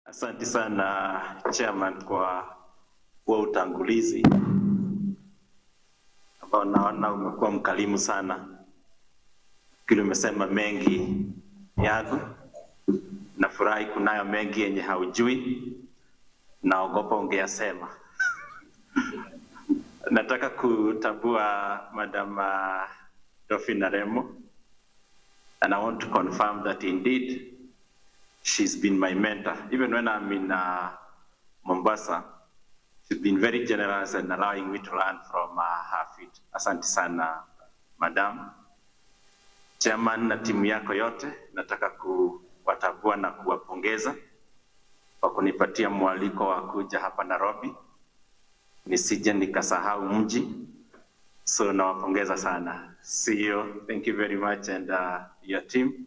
Asante sana chairman kwa utangulizi ambao naona umekuwa mkalimu sana. Kile umesema mengi yangu, nafurahi kunayo mengi yenye haujui, naogopa ungeyasema. Nataka kutambua Madam Dofina Remo, and I want to confirm that indeed she's been my mentor. Even when I'm in Mombasa, she's been very generous and allowing me to learn from her feet. Asante sana, Madam. Chairman na timu yako yote, nataka kuwatambua na kuwapongeza kwa kunipatia mwaliko wa kuja hapa Nairobi. Nisije nikasahau mji. So nawapongeza sana. CEO, thank you very much, and your team.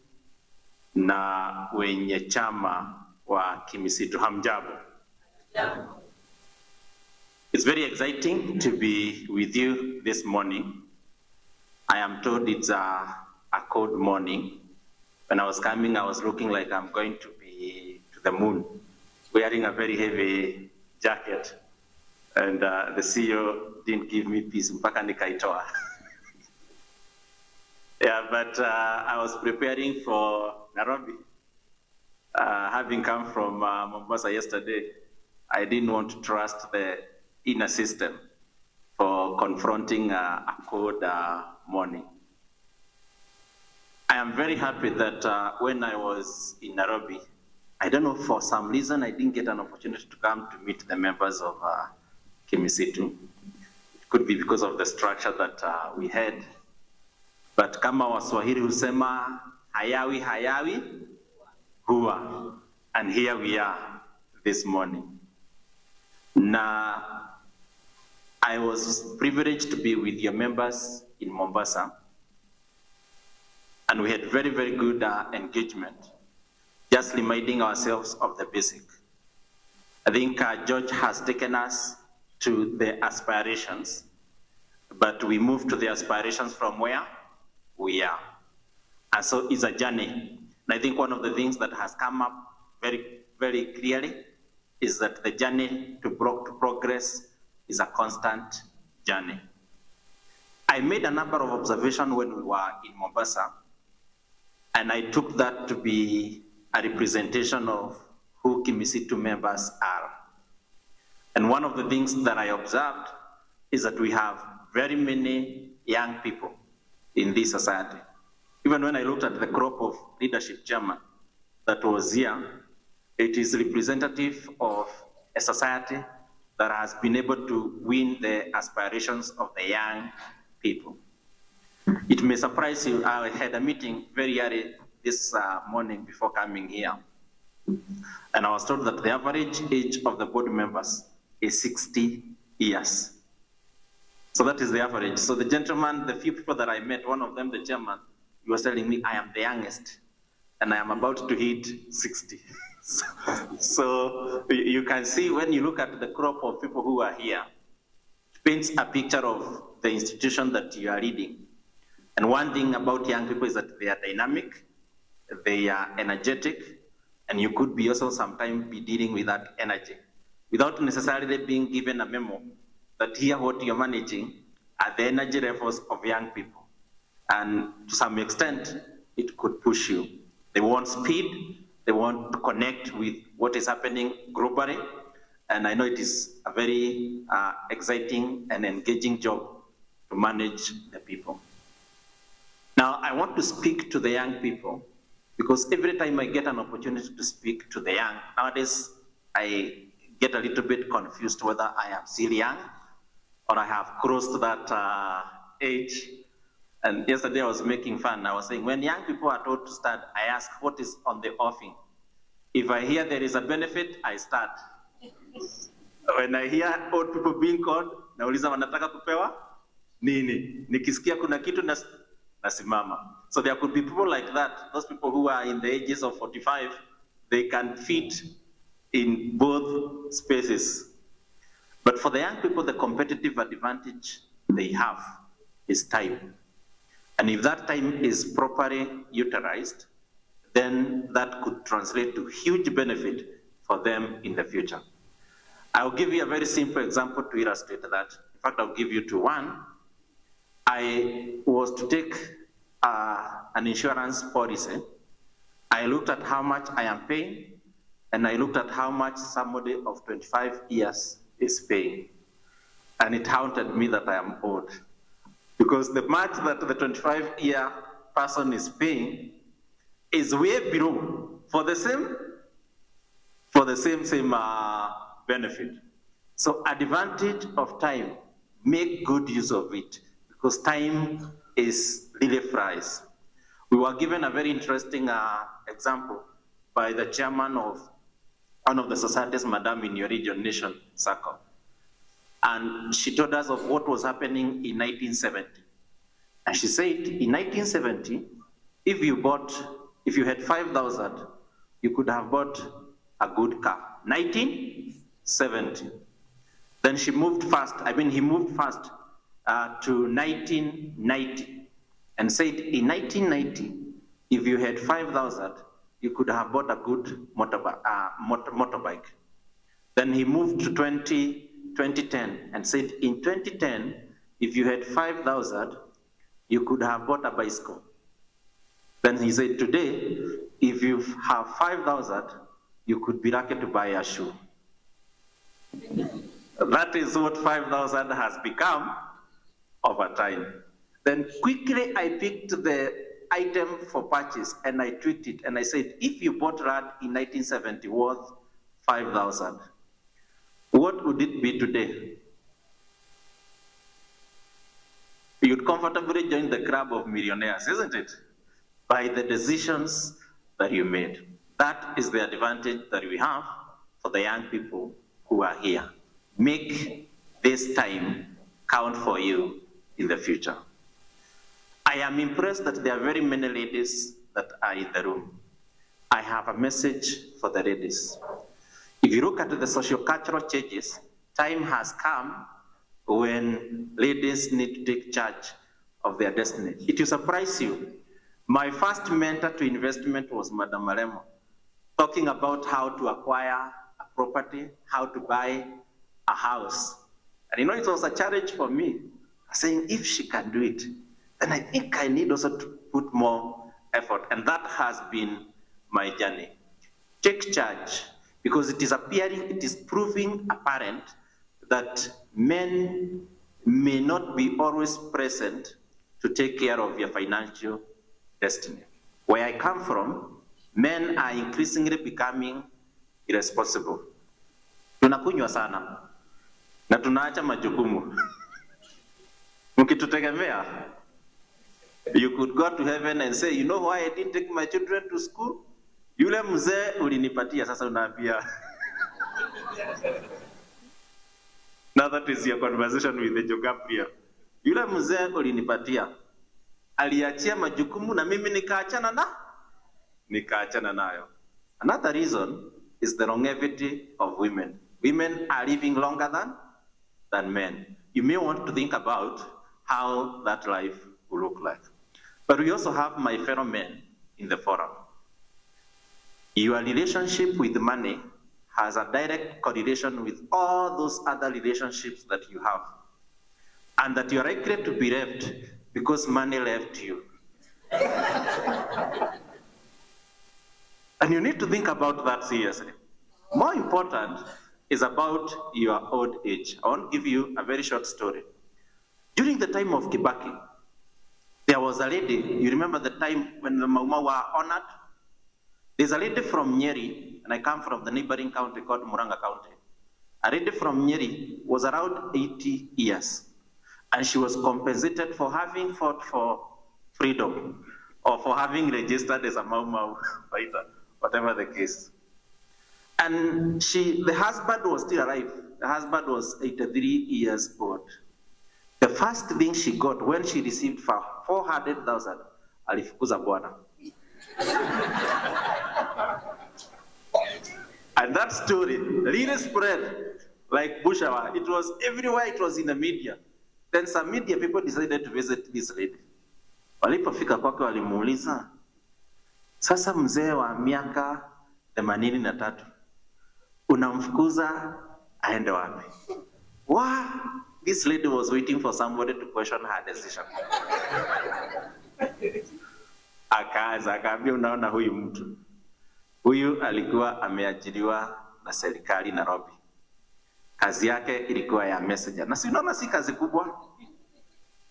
Na wenye chama wa Kimisitu, hamjambo. It's very exciting to be with you this morning. I am told it's a cold morning. When I was coming, I was looking like I'm going to be to the moon, wearing a very heavy jacket, and the CEO didn't give me peace. Mpaka nikaitoa. Yeah, but I was preparing for Nairobi. Having come from Mombasa yesterday, I didn't want to trust the inner system for confronting a cold morning. I am very happy that when I was in Nairobi, I don't know, for some reason, I didn't get an opportunity to come to meet the members of Kimisitu. It could be because of the structure that we had. But kama Waswahili husema, hayawi huwa. And here we are this morning. Na I was privileged to be with your members in Mombasa. And we had very, very good engagement, just reminding ourselves of the basic. I think George has taken us to the aspirations, but we moved to the aspirations from where we are. And so it's a journey. And I think one of the things that has come up very, very clearly is that the journey to progress is a constant journey. I made a number of observations when we were in Mombasa, and I took that to be a representation of who Kimisitu members are. And one of the things that I observed is that we have very many young people in this society. Even when I looked at the crop of leadership chairman that was here, it is representative of a society that has been able to win the aspirations of the young people. It may surprise you, I had a meeting very early this morning before coming here, and I was told that the average age of the board members is 60 years. So that is the average. So the gentleman, the few people that I met, one of them, the chairman, he was telling me, I am the youngest, and I am about to hit 60. So you can see when you look at the crop of people who are here, it paints a picture of the institution that you are leading. And one thing about young people is that they are dynamic, they are energetic, and you could be also sometimes be dealing with that energy without necessarily being given a memo that here what you're managing are the energy levels of young people. And to some extent, it could push you. They want speed, they want to connect with what is happening globally, and I know it is a very exciting and engaging job to manage the people. Now, I want to speak to the young people because every time I get an opportunity to speak to the young, nowadays I get a little bit confused whether I am still young or I have crossed that age. And yesterday I was making fun. I was saying, when young people are told to start, I ask what is on the offing. If I hear there is a benefit, I start. When I hear old people being called, nauliza wanataka kupewa nini? Nikisikia kuna kitu nasimama. So there could be people like that. Those people who are in the ages of 45, they can fit in both spaces. But for the young people, the competitive advantage they have is time. And if that time is properly utilized, then that could translate to huge benefit for them in the future. I'll give you a very simple example to illustrate that. In fact, I'll give you one. I was to take an insurance policy. I looked at how much I am paying, and I looked at how much somebody of 25 years is paying. And it haunted me that I am old. Because the much that the 25-year person is paying is way below for the same benefit. So advantage of time, make good use of it, because time is really priceless. We were given a very interesting example by the chairman of one of the societies, Madam in your region, Nation Sacco. And she told us of what was happening in 1970. And she said, in 1970, if you had 5,000, you could have bought a good car. 1970. Then he moved fast to 1990, and said in 1990, if you had 5,000, you could have bought a good motorbike. Then he moved to 2010 and said in 2010, if you had 5,000, you could have bought a bicycle. Then he said today, if you have 5,000, you could be lucky to buy a shoe. That is what 5,000 has become over time. Then quickly I picked the item for purchase and I tweaked it and I said, if you bought land in 1970 worth 5,000, what would it be today? You'd comfortably join the club of millionaires, isn't it? By the decisions that you made. That is the advantage that we have for the young people who are here. Make this time count for you in the future. I am impressed that there are very many ladies that are in the room. I have a message for the ladies. If you look at the socio-cultural changes, time has come when ladies need to take charge of their destiny. It will surprise you. My first mentor to investment was Madam Maremo, talking about how to acquire a property, how to buy a house. And it was a challenge for me, saying if she can do it, then I think I need also to put more effort. And that has been my journey. Take charge, because it is proving apparent that men may not be always present to take care of your financial destiny. Where I come from, men are increasingly becoming irresponsible. Tunakunywa sana na tunaacha majukumu. Mkitutegemea, you could go to heaven and say, you know why I didn't take my children to school? Yule mzee ulinipatia, sasa unaambia. Now that is your conversation with the Gabriel. Yule mzee ulinipatia, aliachia majukumu na mimi nikaachana nayo. Another reason is the longevity of women. Women are living longer than men. You may want to think about how that life will look like. But we also have my fellow men in the forum. Your relationship with money has a direct correlation with all those other relationships that you have. And that you're likely to be left because money left you. And you need to think about that seriously. More important is about your old age. I want to give you a very short story. During the time of Kibaki, there was a lady, you remember the time when the Mauma were honored? There's a lady from Nyeri, and I come from the neighboring county called Muranga County. A lady from Nyeri was around 80 years, and she was compensated for having fought for freedom, or for having registered as a Mau Mau fighter, whatever the case. And the husband was still alive. The husband was 83 years old. The first thing she got when she received 400,000, alifukuza bwana. And that story really spread like bushfire. It was everywhere, it was in the media. Then some media people decided to visit this lady. Walipofika kwake walimuuliza, sasa mzee wa miaka 83, unamfukuza aende wapi? Wow, this lady was waiting for somebody to question her decision. Akaanza akaambia, unaona huyu mtu, huyu alikuwa ameajiriwa na serikali Nairobi. Kazi yake ilikuwa ya messenger. Na si unaona si kazi kubwa?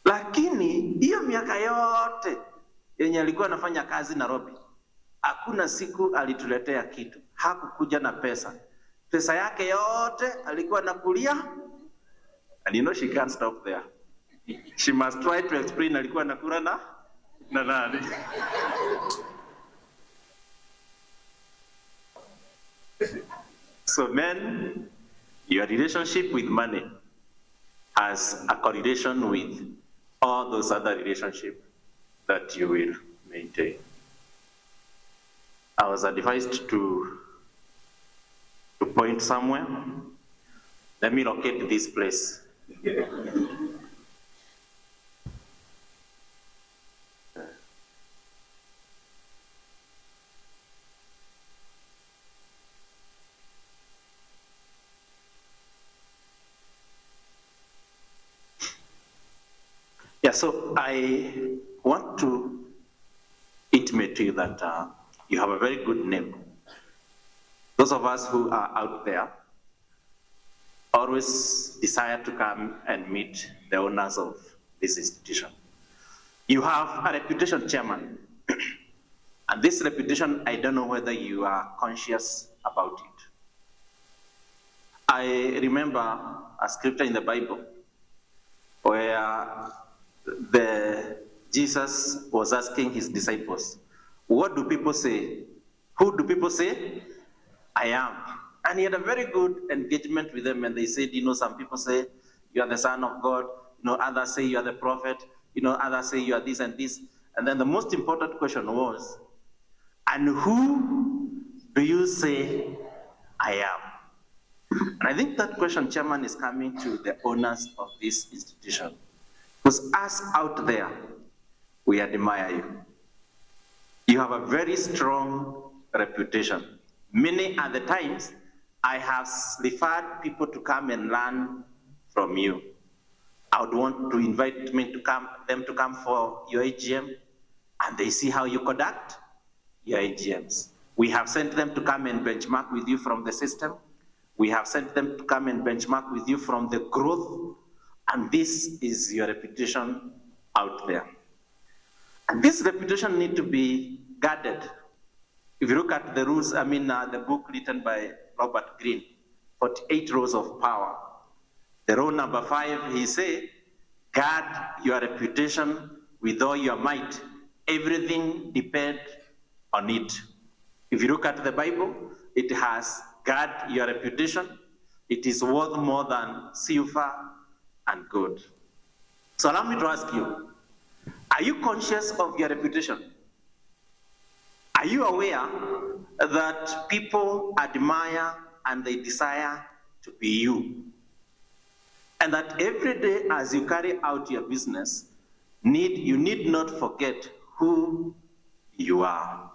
Lakini hiyo miaka yote yenye alikuwa anafanya kazi Nairobi, hakuna siku alituletea kitu. Hakukuja na pesa. Pesa yake yote alikuwa anakulia. And you know she can't stop there. She must try to explain alikuwa anakula na nani. So men, your relationship with money has a correlation with all those other relationships that you will maintain. I was advised to point somewhere. Let me locate this place. Yeah, so I want to intimate to you that you have a very good name. Those of us who are out there always desire to come and meet the owners of this institution. You have a reputation, Chairman. And this reputation, I don't know whether you are conscious about it. I remember a scripture in the Bible where Jesus was asking his disciples, what do people say? Who do people say I am? And he had a very good engagement with them, and they said, you know, some people say you are the Son of God, you know, others say you are the prophet, you know, others say you are this and this. And then the most important question was, and who do you say I am? And I think that question, Chairman, is coming to the owners of this institution. Because us out there, we admire you. You have a very strong reputation. Many other times, I have referred people to come and learn from you. I would want to invite them to come for your AGM, and they see how you conduct your AGMs. We have sent them to come and benchmark with you from the system. We have sent them to come and benchmark with you from the growth. And this is your reputation out there. And this reputation needs to be guarded. If you look at the rules, the book written by Robert Greene, 48 Rules of Power. The rule number 5, he said, guard your reputation with all your might. Everything depends on it. If you look at the Bible, it has guard your reputation. It is worth more than silver and good. So allow me to ask you, are you conscious of your reputation? Are you aware that people admire and they desire to be you? And that every day as you carry out your business, you need not forget who you are.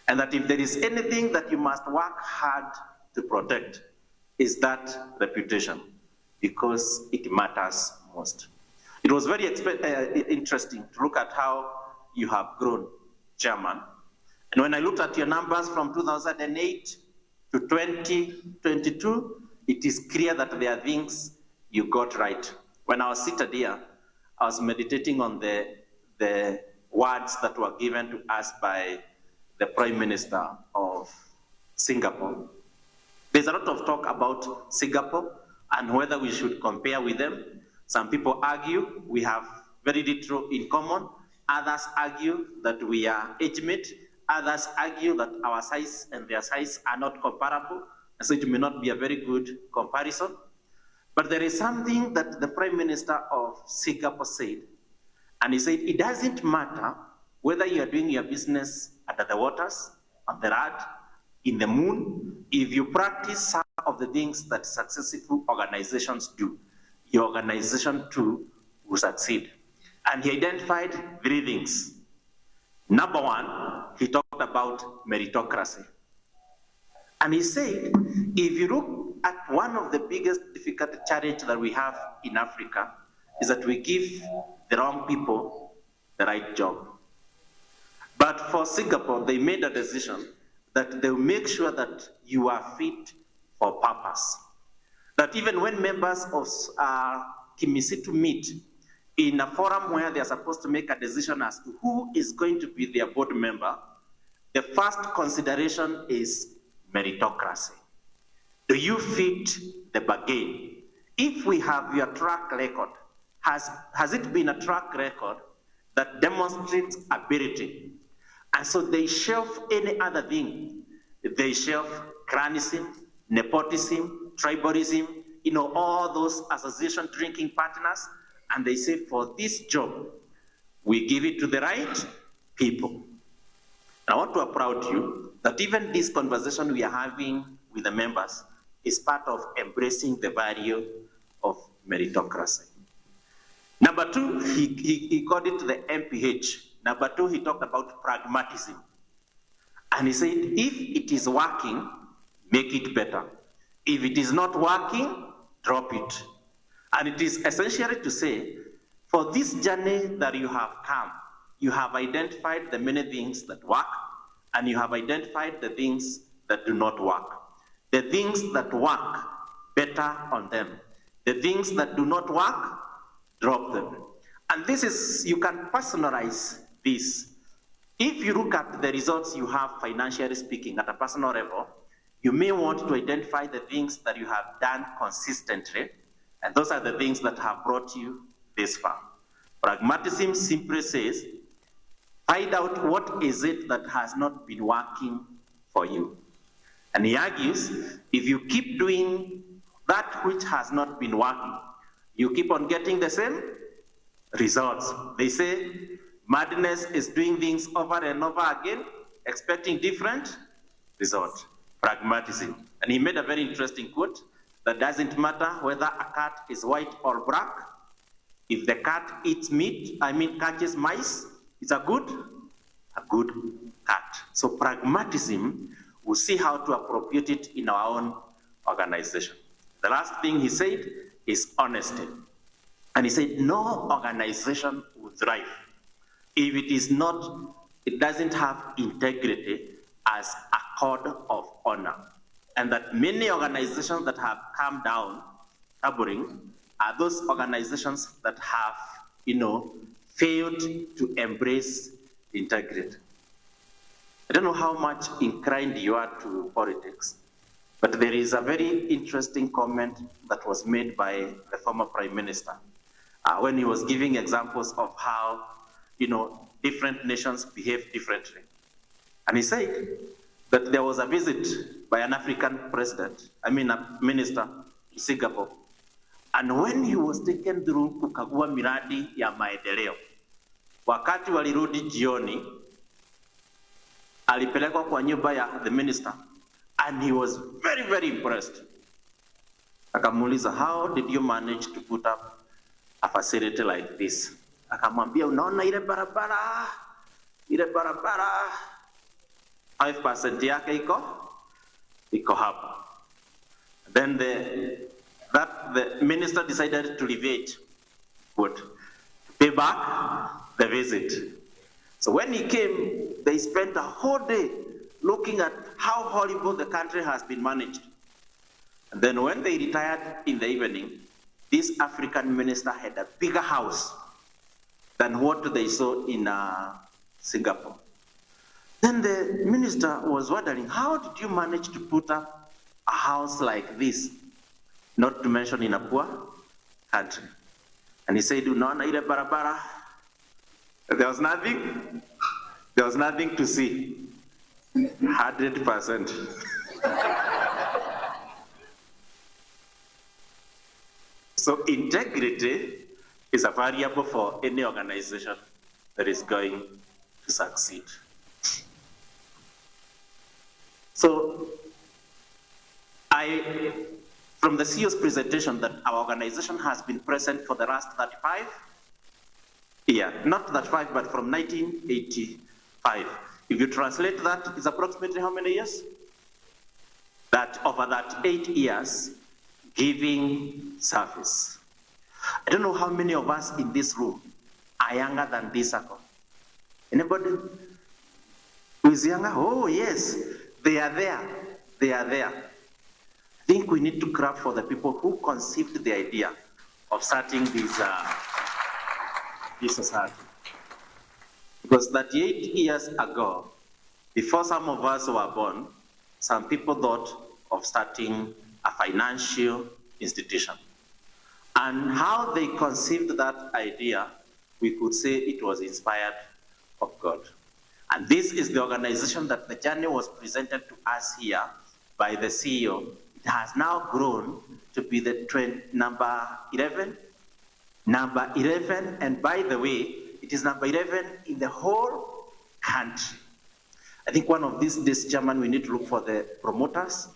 And that if there is anything that you must work hard to protect, is that reputation, because it matters most. It was very interesting to look at how you have grown, Chairman. And when I looked at your numbers from 2008 to 2022, it is clear that there are things you got right. When I was seated here, I was meditating on the words that were given to us by the Prime Minister of Singapore. There's a lot of talk about Singapore and whether we should compare with them. Some people argue we have very little in common. Others argue that we are age mate. Others argue that our size and their size are not comparable, and so it may not be a very good comparison. But there is something that the Prime Minister of Singapore said, and he said, it doesn't matter whether you are doing your business under the waters, on the land, in the moon, if you practice some of the things that successful organizations do, your organization too will succeed. And he identified 3 things. Number 1, he talked about meritocracy. And he said, if you look at one of the biggest difficult challenge that we have in Africa is that we give the wrong people the right job. But for Singapore, they made a decision that they'll make sure that you are fit for purpose. That even when members of Kimisitu meet in a forum where they're supposed to make a decision as to who is going to be their board member, the first consideration is meritocracy. Do you fit the bargain? If we have your track record, has it been a track record that demonstrates ability? And so they shelf any other thing. They shelf cronyism, nepotism, tribalism, all those association drinking partners, and they say, for this job, we give it to the right people. I want to applaud you that even this conversation we are having with the members is part of embracing the value of meritocracy. Number two, he called it the MPH. Number two, he talked about pragmatism. And he said, if it is working, make it better. If it is not working, drop it. And it is essentially to say, for this journey that you have come, you have identified the many things that work, and you have identified the things that do not work. The things that work, better on them. The things that do not work, drop them. And this is, you can personalize this. If you look at the results you have financially speaking at a personal level, you may want to identify the things that you have done consistently, and those are the things that have brought you this far. Pragmatism simply says, find out what is it that has not been working for you. And he argues, if you keep doing that which has not been working, you keep on getting the same results. They say, madness is doing things over and over again, expecting different results. Pragmatism. And he made a very interesting quote that doesn't matter whether a cat is white or black. If the cat eats meat, catches mice, it's a good cat. So pragmatism, we'll see how to appropriate it in our own organization. The last thing he said is honesty. And he said, no organization will thrive if it doesn't have integrity as a code of honor. And that many organizations that have come down, harboring, are those organizations that have, failed to embrace integrity. I don't know how much inclined you are to politics, but there is a very interesting comment that was made by the former Prime Minister when he was giving examples of how, different nations behave differently. And he said that there was a visit by an African president, a minister in Singapore. And when he was taken through kukagua miradi ya maendeleo, wakati walirudi jioni, alipelekwa kwa nyumba ya the minister, and he was very, very impressed. Akamuuliza, how did you manage to put up a facility like this? Akamwambia, unaona ile barabara 5% yake iko hapa. Then the minister decided to leverage, pay back the visit. So when he came, they spent a whole day looking at how horrible the country has been managed. And then when they retired in the evening, this African minister had a bigger house than what they saw in Singapore. Then the minister was wondering, how did you manage to put up a house like this, not to mention in a poor country? And he said, unaona ile barabara? There was nothing to see. 100%. So integrity is a variable for any organization that is going to succeed. So from the CEO's presentation, that our organization has been present for the last 35 years, not 35, but from 1985. If you translate that, it's approximately how many years? that over that 8 years, giving service. I don't know how many of us in this room are younger than this circle. Anybody who is younger? Oh yes, they are there. They are there. I think we need to clap for the people who conceived the idea of starting this society. Because 38 years ago, before some of us were born, some people thought of starting a financial institution. And how they conceived that idea, we could say it was inspired of God. And this is the organization that the journey was presented to us here by the CEO. It has now grown to be the number 11. Number 11, and by the way, it is number 11 in the whole country. I think one of these days, Chairman, we need to look for the promoters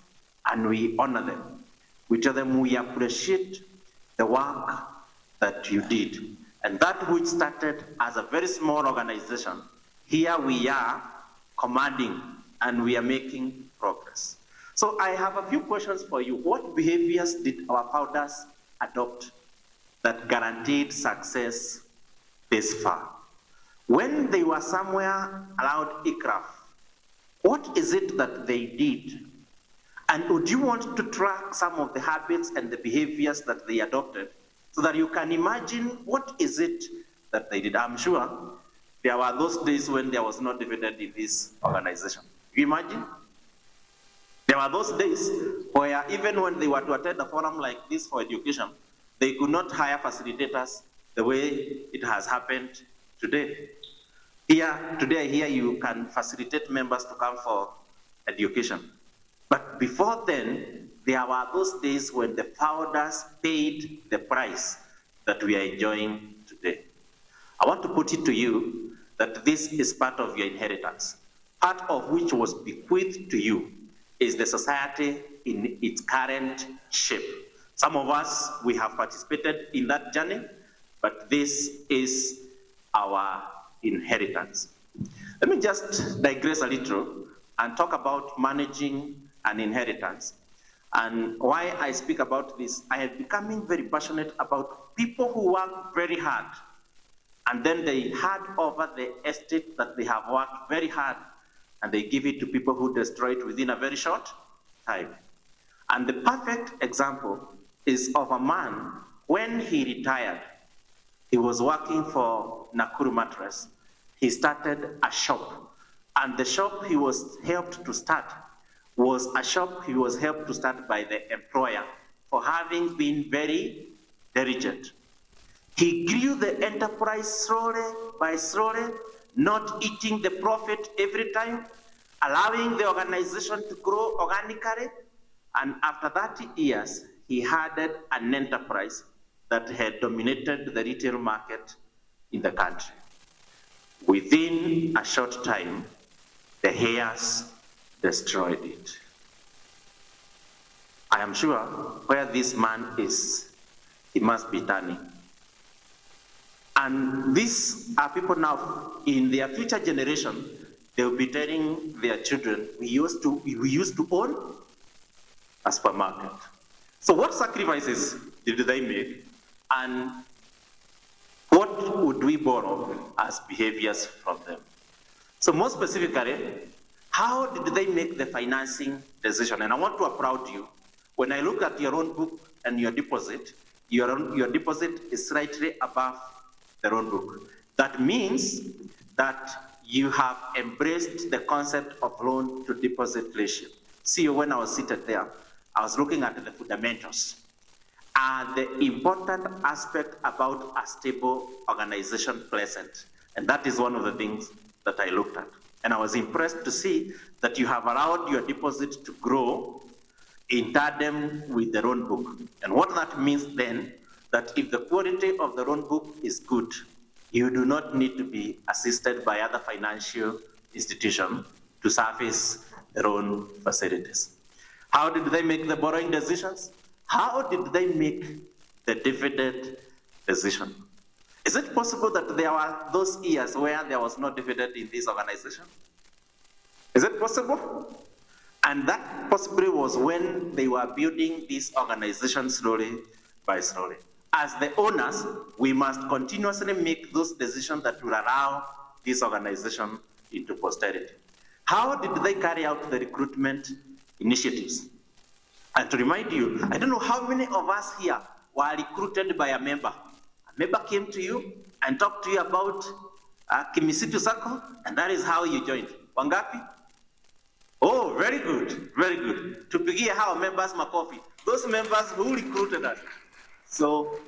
and we honor them. We tell them we appreciate the work that you did. And that which started as a very small organization, here we are commanding and we are making progress. So I have a few questions for you. What behaviors did our founders adopt that guaranteed success this far? When they were somewhere around ICRAF, what is it that they did? And would you want to track some of the habits and the behaviors that they adopted so that you can imagine what is it that they did? I'm sure there were those days when there was no dividend in this organization. You imagine? There were those days where even when they were to attend a forum like this for education, they could not hire facilitators the way it has happened today. Today you can facilitate members to come for education. But before then, there were those days when the founders paid the price that we are enjoying today. I want to put it to you that this is part of your inheritance, part of which was bequeathed to you is the society in its current shape. Some of us, we have participated in that journey, but this is our inheritance. Let me just digress a little and talk about managing an inheritance. And why I speak about this, I am becoming very passionate about people who work very hard, and then they hand over the estate that they have worked very hard, and they give it to people who destroy it within a very short time. And the perfect example is of a man, when he retired, he was working for Nakuru Mattress. He started a shop, and the shop he was helped to start was a shop he was helped to start by the employer for having been very diligent. He grew the enterprise slowly by slowly, not eating the profit every time, allowing the organization to grow organically, and after 30 years, he had an enterprise that had dominated the retail market in the country. Within a short time, the heirs destroyed it. I am sure where this man is, he must be turning. And these are people now, in their future generation, they will be telling their children, we used to own a supermarket. So what sacrifices did they make? And what would we borrow as behaviors from them? So more specifically, how did they make the financing decision? And I want to applaud you. When I look at your own book and your deposit is slightly above their own book. That means that you have embraced the concept of loan to deposit ratio. See, when I was seated there, I was looking at the fundamentals. And the important aspect about a stable organization present. And that is one of the things that I looked at. And I was impressed to see that you have allowed your deposit to grow in tandem with the loan book. And what that means then, that if the quality of the loan book is good, you do not need to be assisted by other financial institutions to service their own facilities. How did they make the borrowing decisions? How did they make the dividend decision? Is it possible that there were those years where there was no dividend in this organization? Is it possible? And that possibly was when they were building this organization slowly by slowly. As the owners, we must continuously make those decisions that will allow this organization into posterity. How did they carry out the recruitment initiatives? And to remind you, I don't know how many of us here were recruited by a member. A member came to you and talked to you about Kimisitu Sacco, and that is how you joined. Wangapi? Oh, very good, very good. Tupigie hao members makofi. Those members who recruited us. So,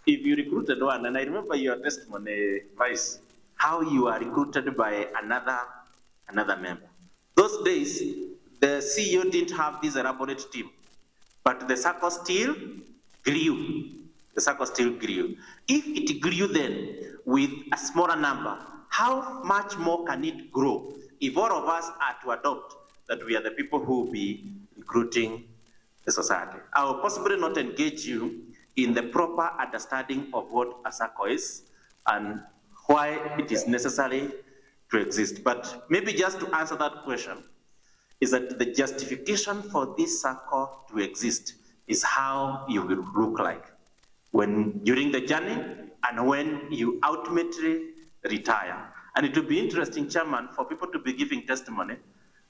if you recruited one, and I remember your testimony, Vice, how you are recruited by another member. Those days, the CEO didn't have this elaborate team, but the Sacco still grew. The Sacco still grew. If it grew then with a smaller number, how much more can it grow if all of us are to adopt that we are the people who will be recruiting the society? I will possibly not engage you in the proper understanding of what a Sacco is and why it is necessary to exist. But maybe just to answer that question, is that the justification for this Sacco to exist is how you will look like when during the journey and when you ultimately retire. And it will be interesting, Chairman, for people to be giving testimony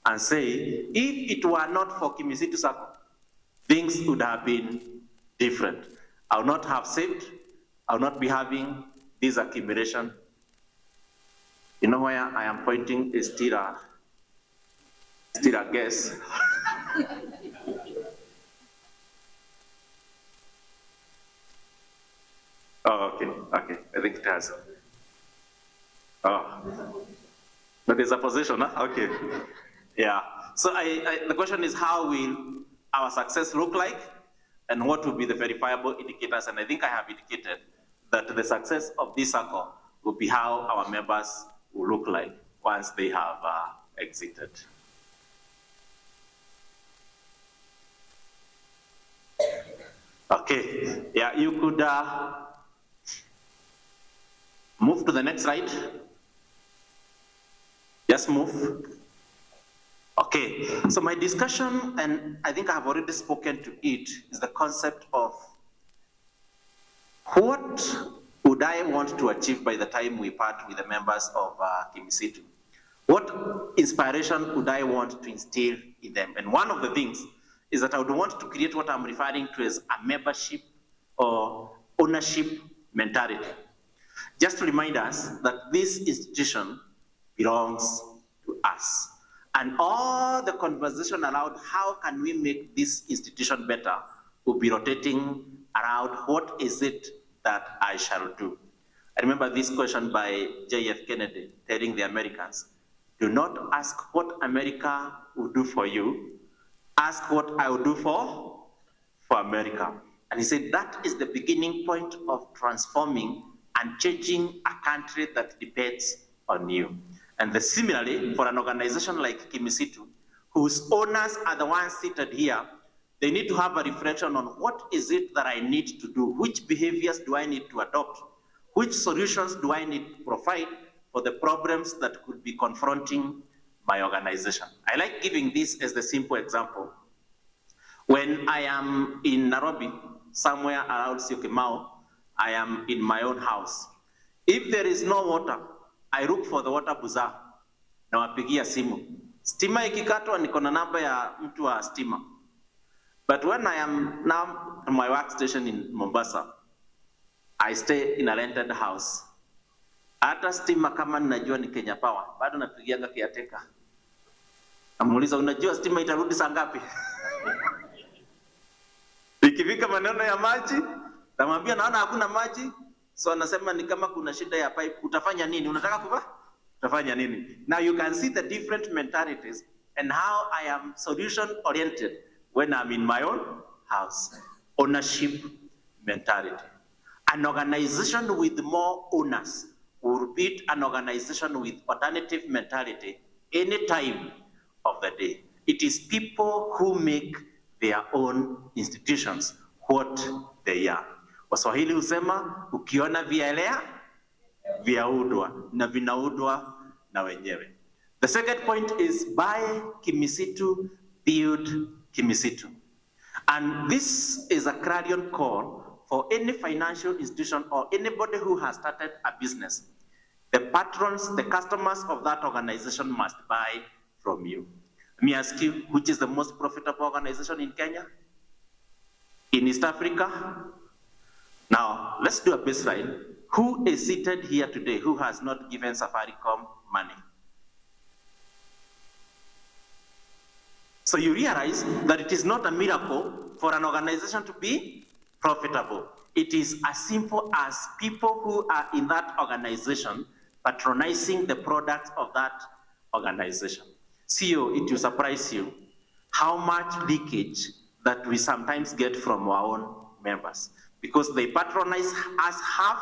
and say, if it were not for Kimisitu Sacco, things would have been different. I would not have saved, I would not be having this accumulation. You know where I am pointing is still a guess. Oh, okay, I think it has. Oh, but there's a position, huh? Okay. Yeah, so the question is, how will our success look like and what will be the verifiable indicators? And I think I have indicated that the success of this Sacco will be how our members will look like once they have exited. Okay, yeah, you could move to the next slide. Just move. Okay, so my discussion, and I think I have already spoken to it, is the concept of what would I want to achieve by the time we part with the members of Kimisitu? What inspiration would I want to instill in them? And one of the things is that I would want to create what I'm referring to as a membership or ownership mentality. Just to remind us that this institution belongs to us. And all the conversation around how can we make this institution better will be rotating around what is it that I shall do. I remember this question by J.F. Kennedy telling the Americans, do not ask what America will do for you, ask what I will do for America. And he said that is the beginning point of transforming and changing a country that depends on you. And similarly, for an organization like Kimisitu, whose owners are the ones seated here, they need to have a reflection on what is it that I need to do, which behaviors do I need to adopt, which solutions do I need to provide for the problems that could be confronting my organization. I like giving this as the simple example. When I am in Nairobi, somewhere around Syokimau, I am in my own house. If there is no water, I look for the water buzzer na wapigia simu. Stima ikikatwa niko na namba ya mtu wa stima. But when I am now at my workstation in Mombasa, I stay in a rented house. Hata stima kama ninajua ni Kenya Power, bado napigianga caretaker. Namuuliza, unajua stima itarudi saa ngapi? Ikifika maneno ya maji, namwambia naona hakuna maji. So anasema ni kama kuna shida ya pipe, utafanya nini? Unataka kuva? Utafanya nini? Now you can see the different mentalities and how I am solution oriented when I'm in my own house. Ownership mentality. An organization with more owners will beat an organization with alternative mentality any time of the day. It is people who make their own institutions what they are. Waswahili husema ukiona vielea vyaudwa na vinaudwa na wenyewe. The second point is by Kimisitu build Kimisitu. And this is a clarion call for any financial institution or anybody who has started a business. The patrons, the customers of that organization must buy from you. Let me ask you, which is the most profitable organization in Kenya? In East Africa? Now, let's do a baseline. Who is seated here today who has not given Safaricom money? So you realize that it is not a miracle for an organization to be profitable. It is as simple as people who are in that organization patronizing the products of that organization. CEO, it will surprise you how much leakage that we sometimes get from our own members, because they patronize us half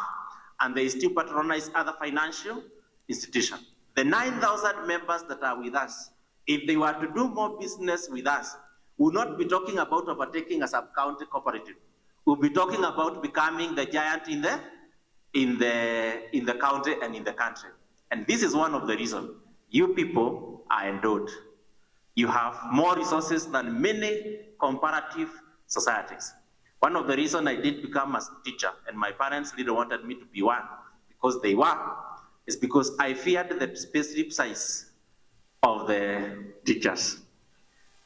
and they still patronize other financial institutions. The 9,000 members that are with us, if they were to do more business with us, we'll not be talking about overtaking a sub-county cooperative. We'll be talking about becoming the giant in the county and in the country. And this is one of the reasons you people are endowed. You have more resources than many comparative societies. One of the reasons I did become a teacher, and my parents didn't wanted me to be one, because they were, is because I feared the specific size of the teachers.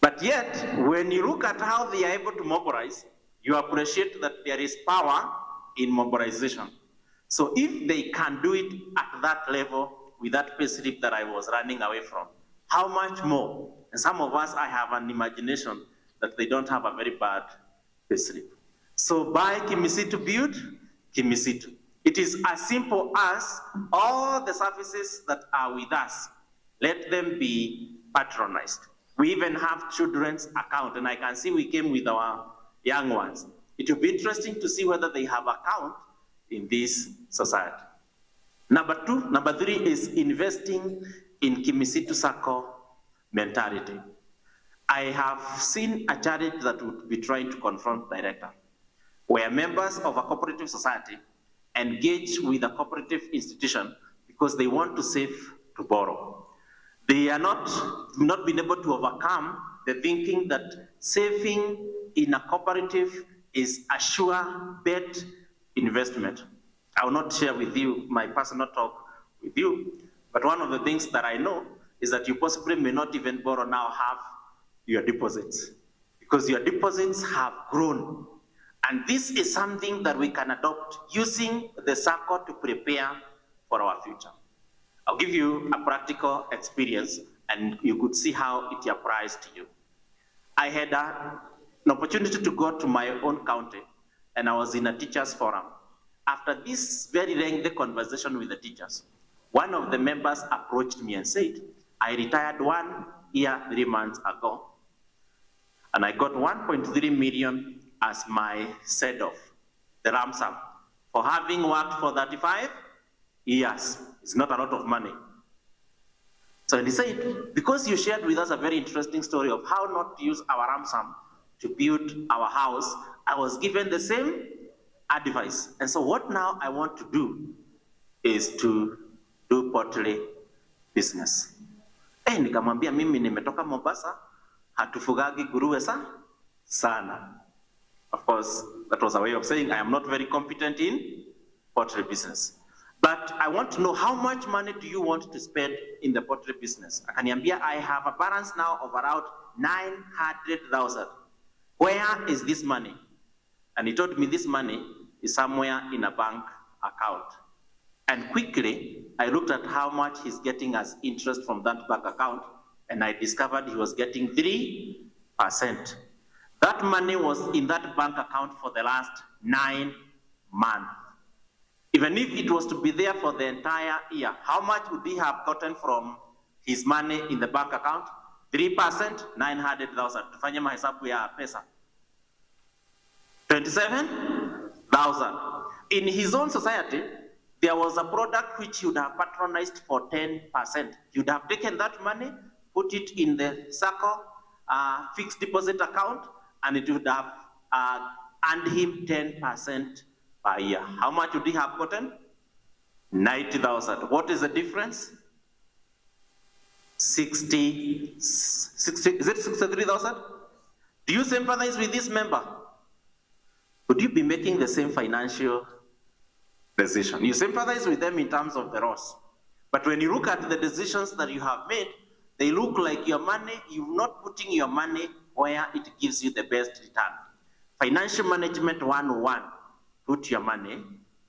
But yet, when you look at how they are able to mobilize, you appreciate that there is power in mobilization. So if they can do it at that level with that payslip that I was running away from, how much more? And some of us, I have an imagination that they don't have a very bad payslip. So buy Kimisitu, build Kimisitu. It is as simple as all the services that are with us, let them be patronized. We even have children's account, and I can see we came with our young ones. It will be interesting to see whether they have account in this society. Number three is investing in Kimisitu Sacco mentality. I have seen a charity that would be trying to confront director, where members of a cooperative society engage with a cooperative institution because they want to save to borrow. They are not been able to overcome the thinking that saving in a cooperative is a sure bet investment. I will not share with you my personal talk with you, but one of the things that I know is that you possibly may not even borrow now have your deposits, because your deposits have grown. And this is something that we can adopt using the Sacco to prepare for our future. I'll give you a practical experience and you could see how it applies to you. I had an opportunity to go to my own county, and I was in a teachers forum. After this very lengthy conversation with the teachers, one of the members approached me and said, I retired 1 year, 3 months ago, and I got 1.3 million as my set-off, the lump sum, for having worked for 35 years. It's not a lot of money. So he said, because you shared with us a very interesting story of how not to use our lump sum to build our house, I was given the same advice. And so what now I want to do is to do pottery business. Nikamwambia mimi nimetoka Mombasa, hatufugagi nguruwe sana. Of course, that was a way of saying I am not very competent in pottery business. But I want to know, how much money do you want to spend in the pottery business? Akaniambia, I have a balance now of around 900,000. Where is this money? And he told me this money is somewhere in a bank account. And quickly, I looked at how much he's getting as interest from that bank account, and I discovered he was getting 3%. That money was in that bank account for the last 9 months. Even if it was to be there for the entire year, how much would he have gotten from his money in the bank account? 3%, 900,000. Tufanye mahesabu ya pesa. 27,000. In his own society, there was a product which he would have patronized for 10%. He would have taken that money, put it in the Sacco fixed deposit account, and it would have earned him 10% per year. How much would he have gotten? 90,000. What is the difference? 60 Is it 63,000? Do you sympathize with this member? Would you be making the same financial decision? You sympathize with them in terms of the loss. But when you look at the decisions that you have made, they look like your money, you're not putting your money where it gives you the best return. Financial management 101, put your money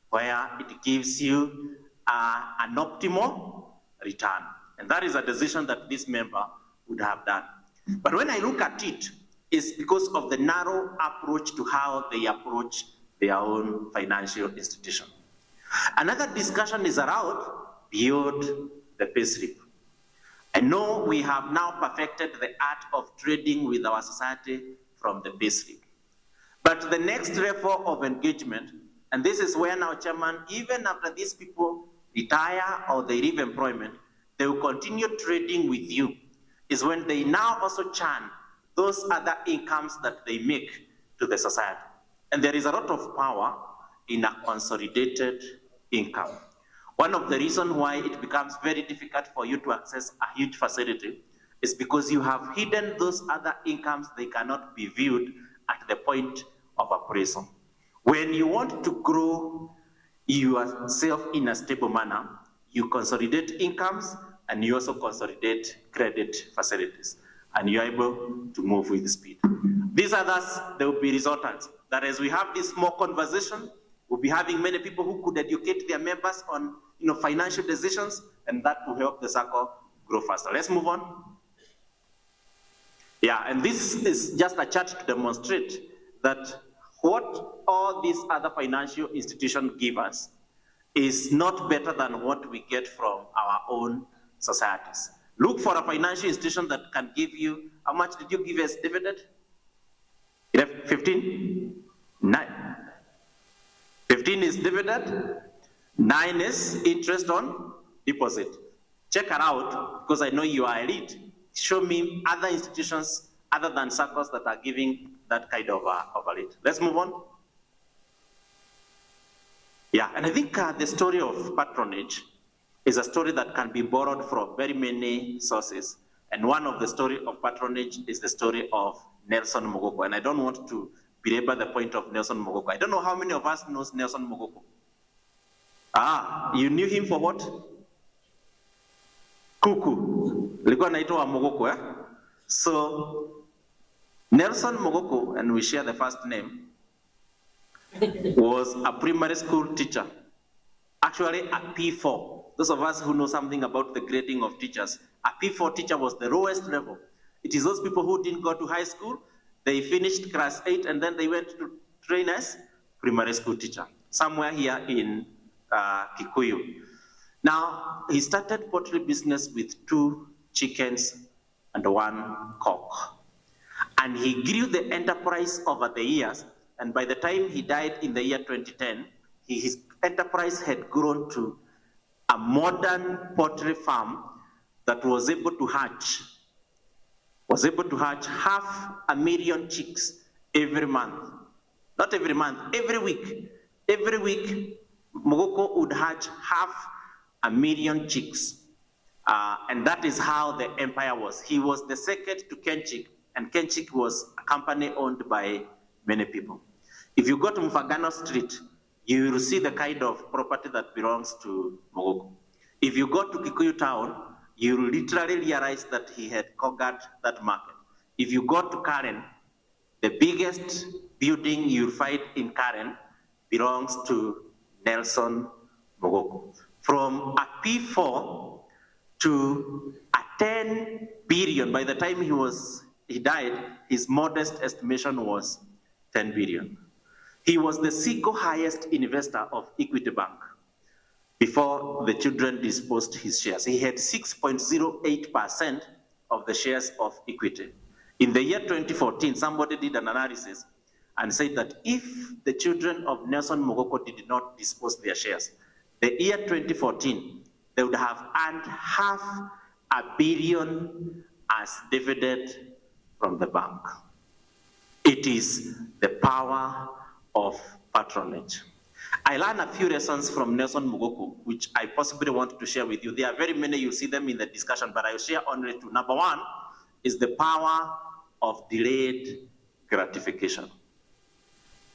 where it gives you an optimal return. And that is a decision that this member would have done. But when I look at it, it's because of the narrow approach to how they approach their own financial institution. Another discussion is around beyond the payslip. I know we have now perfected the art of trading with our society from the payslip. But the next level of engagement, and this is where now, Chairman, even after these people retire or they leave employment, they will continue trading with you, is when they now also churn those other incomes that they make to the society. And there is a lot of power in a consolidated income. One of the reasons why it becomes very difficult for you to access a huge facility is because you have hidden those other incomes. They cannot be viewed at the point of appraisal. When you want to grow yourself in a stable manner, you consolidate incomes and you also consolidate credit facilities, and you're able to move with speed. These others, there will be resultants. That as we have this more conversation, we'll be having many people who could educate their members on financial decisions, and that will help the circle grow faster. Let's move on. Yeah, and this is just a chart to demonstrate that what all these other financial institutions give us is not better than what we get from our own societies. Look for a financial institution that can give you, how much did you give as dividend? 15? 9. 15 is dividend, 9 is interest on deposit. Check it out, because I know you are elite. Show me other institutions other than circles that are giving that kind of a rate. Let's move on. Yeah, and I think the story of patronage is a story that can be borrowed from very many sources. And one of the story of patronage is the story of Nelson Mogoko. And I don't want to belabor the point of Nelson Mogoko. I don't know how many of us knows Nelson Mogoko. You knew him for what? Kuku. Likuwa naitwa Mogoko, eh? So, Nelson Mogoko, and we share the first name, was a primary school teacher. Actually, a P4. Those of us who know something about the grading of teachers, a P4 teacher was the lowest level. It is those people who didn't go to high school, they finished class 8 and then they went to train as primary school teacher, somewhere here in Kikuyu. Now, he started poultry business with 2 chickens and 1 cock. And he grew the enterprise over the years, and by the time he died in the year 2010, his enterprise had grown to a modern poultry farm that was able to hatch 500,000 chicks every month. Not every month, every week. Every week, Mogoko would hatch 500,000 chicks. And that is how the empire was. He was the second to Kenchik, and Kenchik was a company owned by many people. If you go to Mfagano Street, you will see the kind of property that belongs to Mogoko. If you go to Kikuyu town, you will literally realize that he had conquered that market. If you go to Karen, the biggest building you'll find in Karen belongs to Nelson Mogoko. From a P4 to a 10 billion, by the time he died, his modest estimation was 10 billion. He was the single highest investor of Equity Bank before the children disposed his shares. He had 6.08% of the shares of Equity. In the year 2014, somebody did an analysis and said that if the children of Nelson Mogoko did not dispose their shares, the year 2014, they would have earned $500 million as dividend from the bank. It is the power of patronage. I learned a few lessons from Nelson Mogoko, which I possibly want to share with you. There are very many, you'll see them in the discussion, but I'll share only 2. Number 1 is the power of delayed gratification.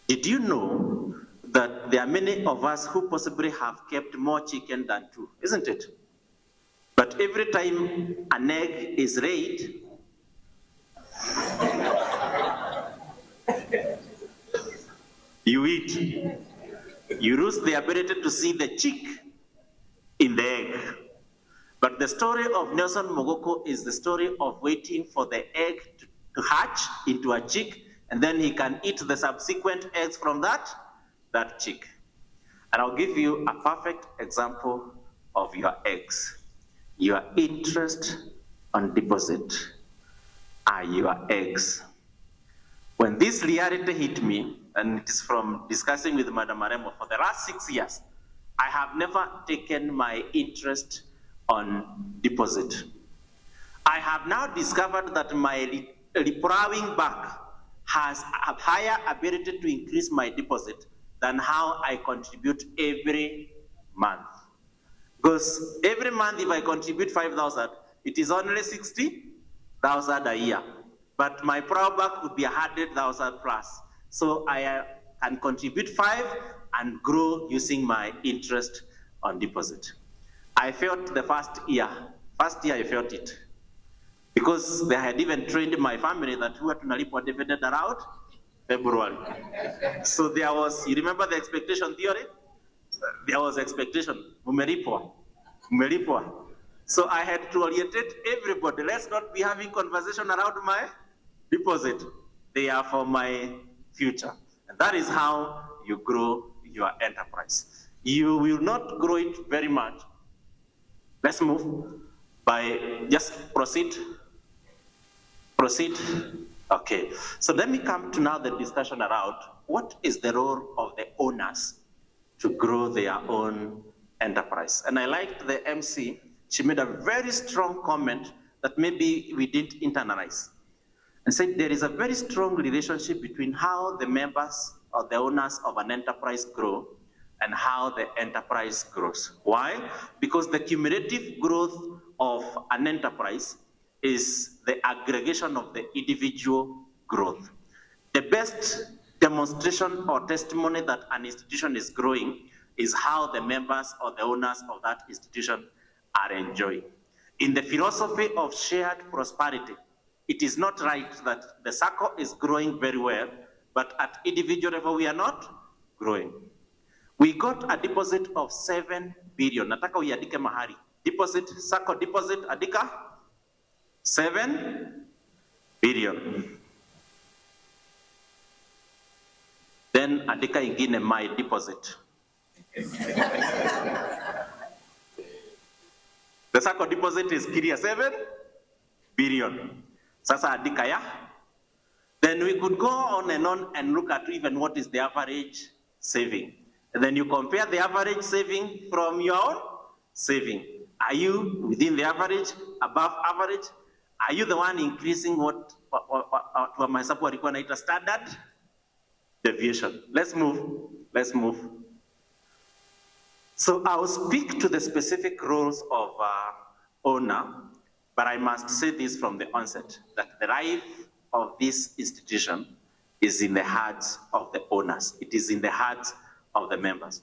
Did you know that there are many of us who possibly have kept more chicken than two, isn't it? But every time an egg is laid, you eat. You lose the ability to see the chick in the egg. But the story of Nelson Mogoko is the story of waiting for the egg to hatch into a chick, and then he can eat the subsequent eggs from that chick. And I'll give you a perfect example of your eggs. Your interest on deposit are your eggs. When this reality hit me, and it is from discussing with Madam Maremo, for the last 6 years, I have never taken my interest on deposit. I have now discovered that my replowing bank has a higher ability to increase my deposit than how I contribute every month. Because every month, if I contribute 5,000, it is only 60,000 a year. But my plowback would be 100,000 plus. So I can contribute 5 and grow using my interest on deposit. I felt the first year I felt it. Because they had even trained my family that huwa tunalipwa dividend around February. So there was, you remember the expectation theory? There was expectation, umelipwa. So I had to orientate everybody. Let's not be having conversation around my deposit. They are for my future. And that is how you grow your enterprise. You will not grow it very much. Let's move by just proceed. Okay, so let me come to now the discussion around what is the role of the owners to grow their own enterprise. And I liked the MC. She made a very strong comment that maybe we didn't internalize, and said there is a very strong relationship between how the members or the owners of an enterprise grow and how the enterprise grows. Why? Because the cumulative growth of an enterprise is the aggregation of the individual growth. The best demonstration or testimony that an institution is growing is how the members or the owners of that institution are enjoying. In the philosophy of shared prosperity, it is not right that the Sacco is growing very well, but at individual level we are not growing. We got a deposit of 7 billion. Nataka uiandike mahali. Deposit, Sacco deposit, andika 7 billion. Then andika ingine my deposit. The Sacco deposit is clear, 7 billion. Sasa andika ya. Then we could go on and look at even what is the average saving. And then you compare the average saving from your own saving. Are you within the average, above average? Are you the one increasing what my support walikuwa naita standard deviation? Let's move. So I'll speak to the specific roles of owner, but I must say this from the onset, that the life of this institution is in the hearts of the owners. It is in the hearts of the members.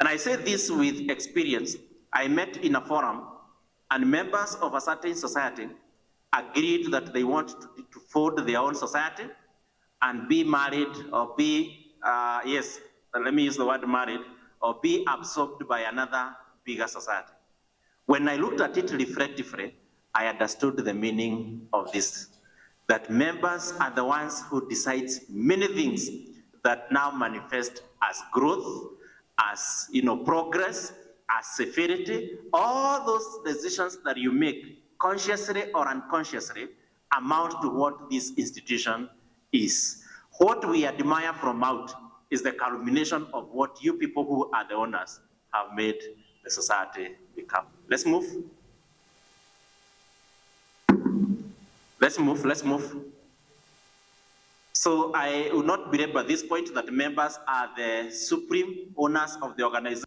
And I say this with experience. I met in a forum, and members of a certain society agreed that they want to fold their own society and be married or be, let me use the word married, or be absorbed by another bigger society. When I looked at it reflectively, I understood the meaning of this, that members are the ones who decide many things that now manifest as growth, as progress, as security. All those decisions that you make, consciously or unconsciously, amount to what this institution is. What we admire from out is the culmination of what you people who are the owners have made the society become. Let's move. So I will not belabor at this point that members are the supreme owners of the organization.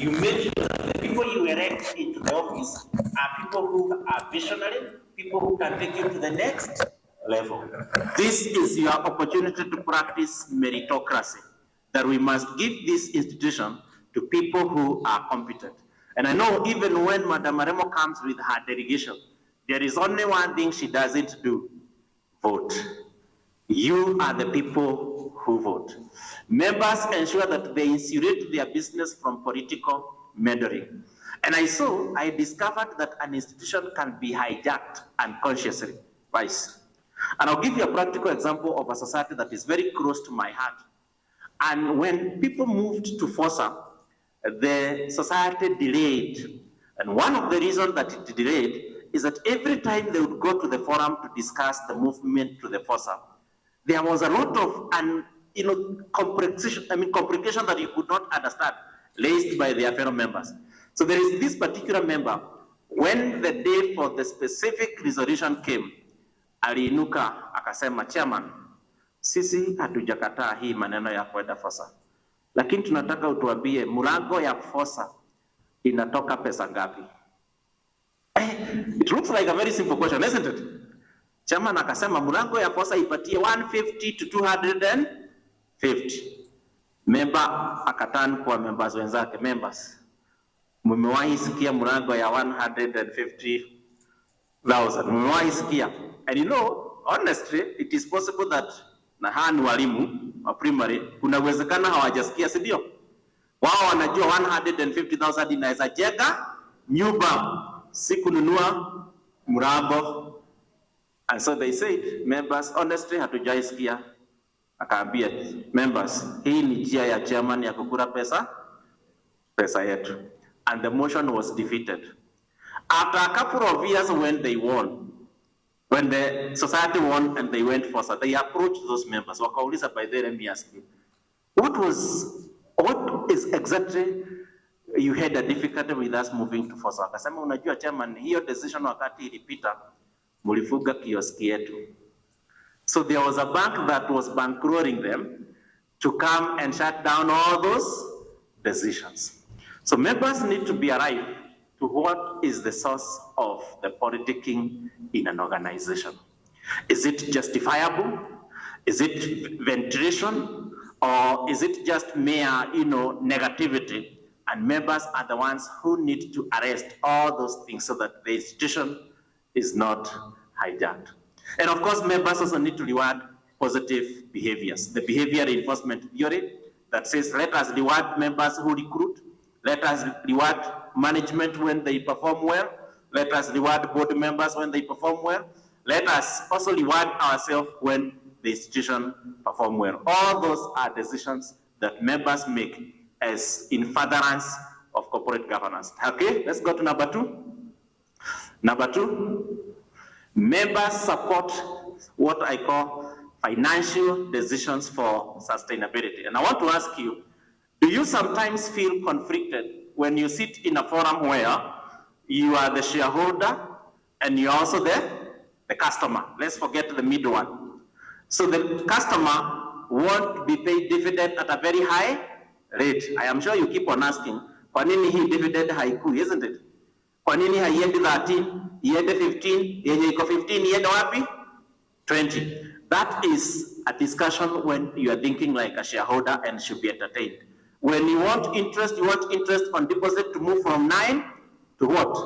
you make sure that the people you elect into the office are people who are visionary, people who can take you to the next level. This is your opportunity to practice meritocracy, that we must give this institution to people who are competent. And I know even when Madam Maremo comes with her delegation, there is only one thing she doesn't do: vote. You are the people who vote. Members ensure that they insulate their business from political meddling. And I discovered that an institution can be hijacked unconsciously. Vice. And I'll give you a practical example of a society that is very close to my heart. And when people moved to Fossa, the society delayed. And one of the reasons that it delayed is that every time they would go to the forum to discuss the movement to the Fossa, there was a lot of complication that you could not understand, raised by their fellow members. So there is this particular member, when the day for the specific resolution came, aliinuka akasema, chairman, sisi hatujakataa hii maneno ya kwenda Fossa, lakini tunataka utuambie mlango ya Fossa inatoka pesa ngapi? It looks like a very simple question, isn't it? Chairman akasema mlango ya Fossa ipatie 150 to 250. Member akatan kwa members wenzake, members, mumewahi sikia mlango ya 150,000? Mumewahi sikia? And you know, honestly, it is possible that na hani walimu wa primary kuna uwezekano hawajasikia, si ndio? Wao wanajua 150,000 inaweza jenga nyumba, si kununua mlango. And so they said, members, honestly, hatujaisikia. Akaambia members, hii ni njia ya chairman ya kukura pesa yetu. And the motion was defeated. After a couple of years when they won, when the society won and they went Fossa, they approached those members. Wakauliza, by the way, let me ask you, what is exactly you had a difficulty with us moving to Fossa? Akasema, unajua chairman, hiyo decision wakati ilipita, mulifuga kioski yetu. So there was a bank that was bankrolling them to come and shut down all those decisions. So members need to be alive to what is the source of the politicking in an organization. Is it justifiable? Is it ventilation? Or is it just mere, negativity? And members are the ones who need to arrest all those things so that the institution is not hijacked. And of course, members also need to reward positive behaviors. The behavior reinforcement theory that says, let us reward members who recruit, let us reward management when they perform well, let us reward board members when they perform well, let us also reward ourselves when the institution perform well. All those are decisions that members make as in furtherance of corporate governance. Okay, let's go to number 2. Number 2, members support what I call financial decisions for sustainability. And I want to ask you, do you sometimes feel conflicted when you sit in a forum where you are the shareholder and you're also the customer? Let's forget the middle one. So the customer won't be paid dividend at a very high rate. I am sure you keep on asking, kwa nini hii dividend haikui, isn't it? Kwa nini haiendi 13, iende 15, yenye iko 15 iende wapi? 20. That is a discussion when you are thinking like a shareholder and should be entertained. When you want interest on deposit to move from 9 to what?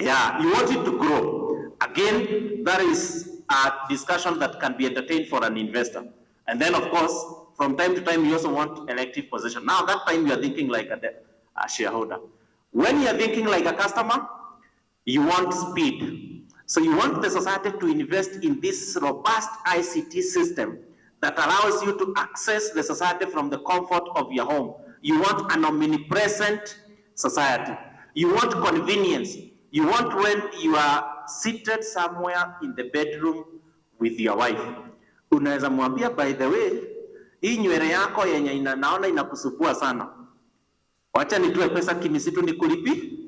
Yeah, you want it to grow. Again, that is a discussion that can be entertained for an investor. And then of course, from time to time, you also want elective position. Now that time you are thinking like a shareholder. When you are thinking like a customer, you want speed. So you want the society to invest in this robust ICT system that allows you to access the society from the comfort of your home. You want an omnipresent society. You want convenience. You want when you are seated somewhere in the bedroom with your wife, unaweza mwambia, by the way, hii nywele yako yenye naona inakusumbua sana, wacha nitoe pesa Kimisitu nikulipi.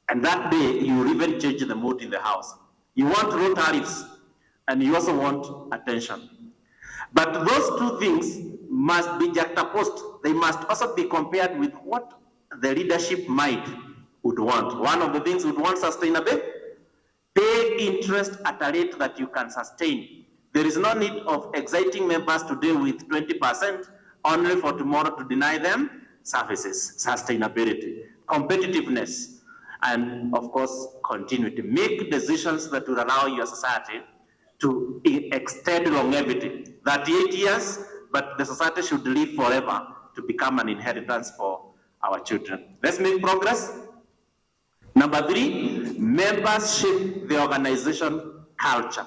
And that day you will even change the mood in the house. You want low tariffs and you also want attention. But those two things must be juxtaposed. They must also be compared with what the leadership would want. One of the things would want sustainability. Pay interest at a rate that you can sustain. There is no need of exciting members today with 20% only for tomorrow to deny them services, sustainability, competitiveness, and of course, continuity. Make decisions that will allow your society to extend longevity. 38 years, but the society should live forever to become an inheritance for our children. Let's make progress. Number 3, members shape the organization culture.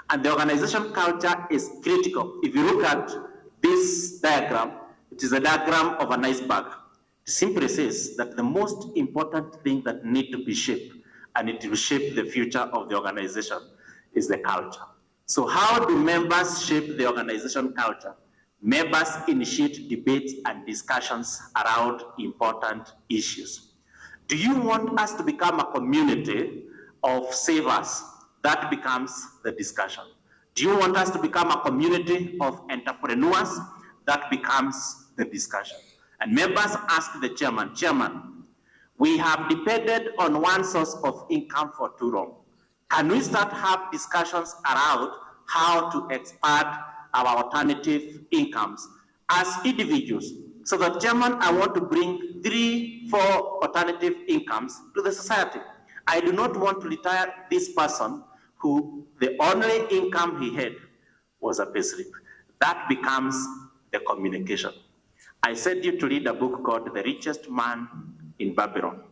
And the organization culture is critical. If you look at this diagram, it is a diagram of an iceberg. It simply says that the most important thing that needs to be shaped, and it will shape the future of the organization, is the culture. So how do members shape the organization culture? Members initiate debates and discussions around important issues. Do you want us to become a community of savers? That becomes the discussion. Do you want us to become a community of entrepreneurs? That becomes the discussion. And members ask the chairman, we have depended on one source of income for too long. Can we start have discussions around how to expand our alternative incomes as individuals? So that chairman, I want to bring 3, 4 alternative incomes to the society. I do not want to retire this person who the only income he had was a payslip. That becomes the communication. I sent you to read a book called The Richest Man in Babylon.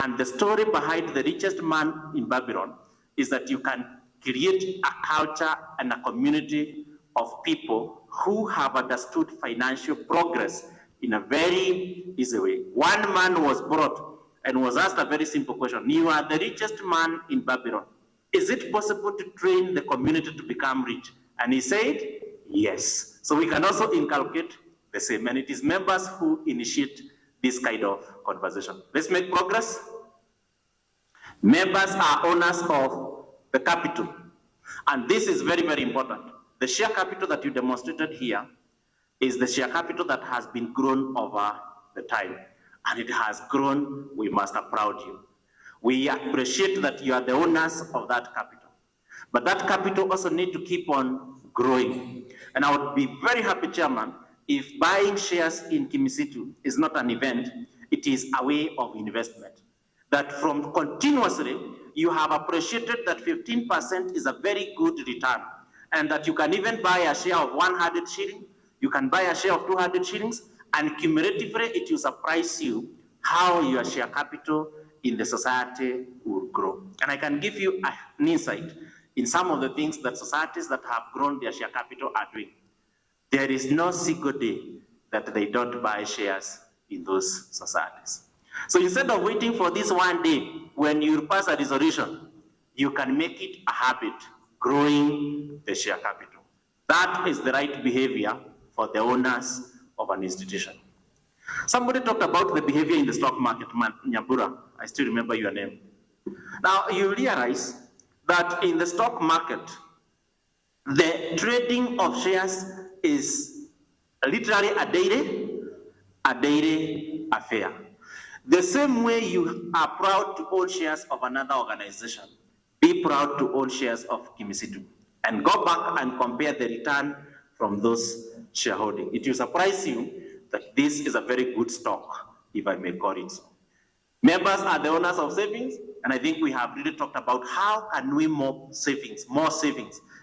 And the story behind The Richest Man in Babylon is that you can create a culture and a community of people who have understood financial progress in a very easy way. One man was brought and was asked a very simple question. You are the richest man in Babylon. Is it possible to train the community to become rich? And he said, yes. So we can also inculcate the same. And it is members who initiate this kind of conversation. Let's make progress. Members are owners of the capital. And this is very, very important. The share capital that you demonstrated here is the share capital that has been grown over the time. And it has grown. We must applaud you. We appreciate that you are the owners of that capital. But that capital also needs to keep on growing. And I would be very happy, Chairman, if buying shares in Kimisitu is not an event, it is a way of investment. That from continuously, you have appreciated that 15% is a very good return. And that you can even buy a share of 100 shillings, you can buy a share of 200 shillings, and cumulatively it will surprise you how your share capital in the society will grow. And I can give you an insight in some of the things that societies that have grown their share capital are doing. There is no single day that they don't buy shares in those societies. So instead of waiting for this one day when you pass a resolution, you can make it a habit, growing the share capital. That is the right behavior for the owners of an institution. Somebody talked about the behavior in the stock market, Nyabura. I still remember your name. Now, you realize that in the stock market, the trading of shares is literally a daily affair. The same way you are proud to own shares of another organization, be proud to own shares of Kimisitu and go back and compare the return from those shareholding. It will surprise you that this is a very good stock, if I may call it so. Members are the owners of savings, and I think we have really talked about how can we more savings.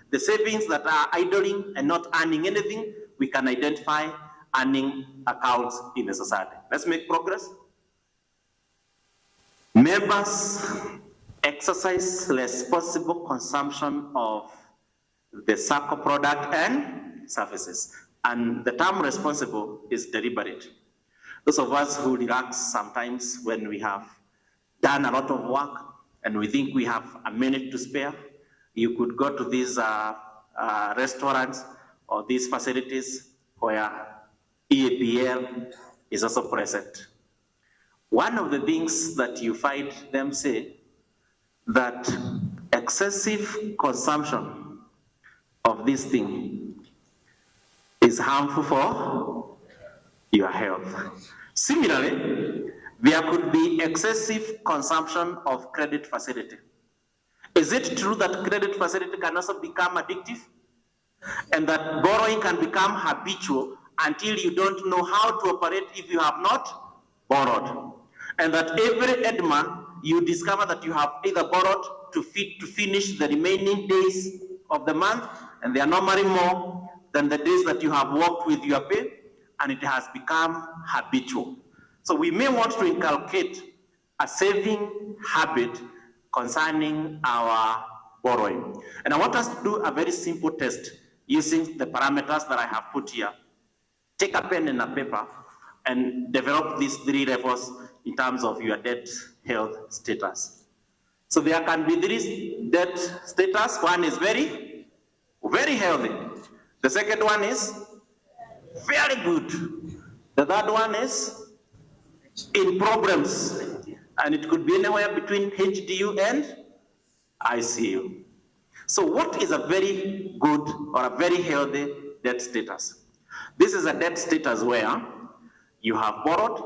The savings that are idling and not earning anything, we can identify earning accounts in the society. Let's make progress. Members exercise responsible consumption of the Sacco product and services. And the term responsible is deliberate. Those of us who relax sometimes when we have done a lot of work and we think we have a minute to spare, you could go to these restaurants or these facilities where EAPL is also present. One of the things that you find them say that excessive consumption of this thing is harmful for your health. Similarly, there could be excessive consumption of credit facility. Is it true that credit facility can also become addictive? And that borrowing can become habitual until you don't know how to operate if you have not borrowed? And that every Edma, you discover that you have either borrowed to finish the remaining days of the month, and they are normally more than the days that you have worked with your pay, and it has become habitual. So we may want to inculcate a saving habit concerning our borrowing. And I want us to do a very simple test using the parameters that I have put here. Take a pen and a paper and develop these 3 levels in terms of your debt health status. So there can be 3 debt status. One is very, very healthy. The second one is very good. The third one is in problems. And it could be anywhere between HDU and ICU. So what is a very good or a very healthy debt status? This is a debt status where you have borrowed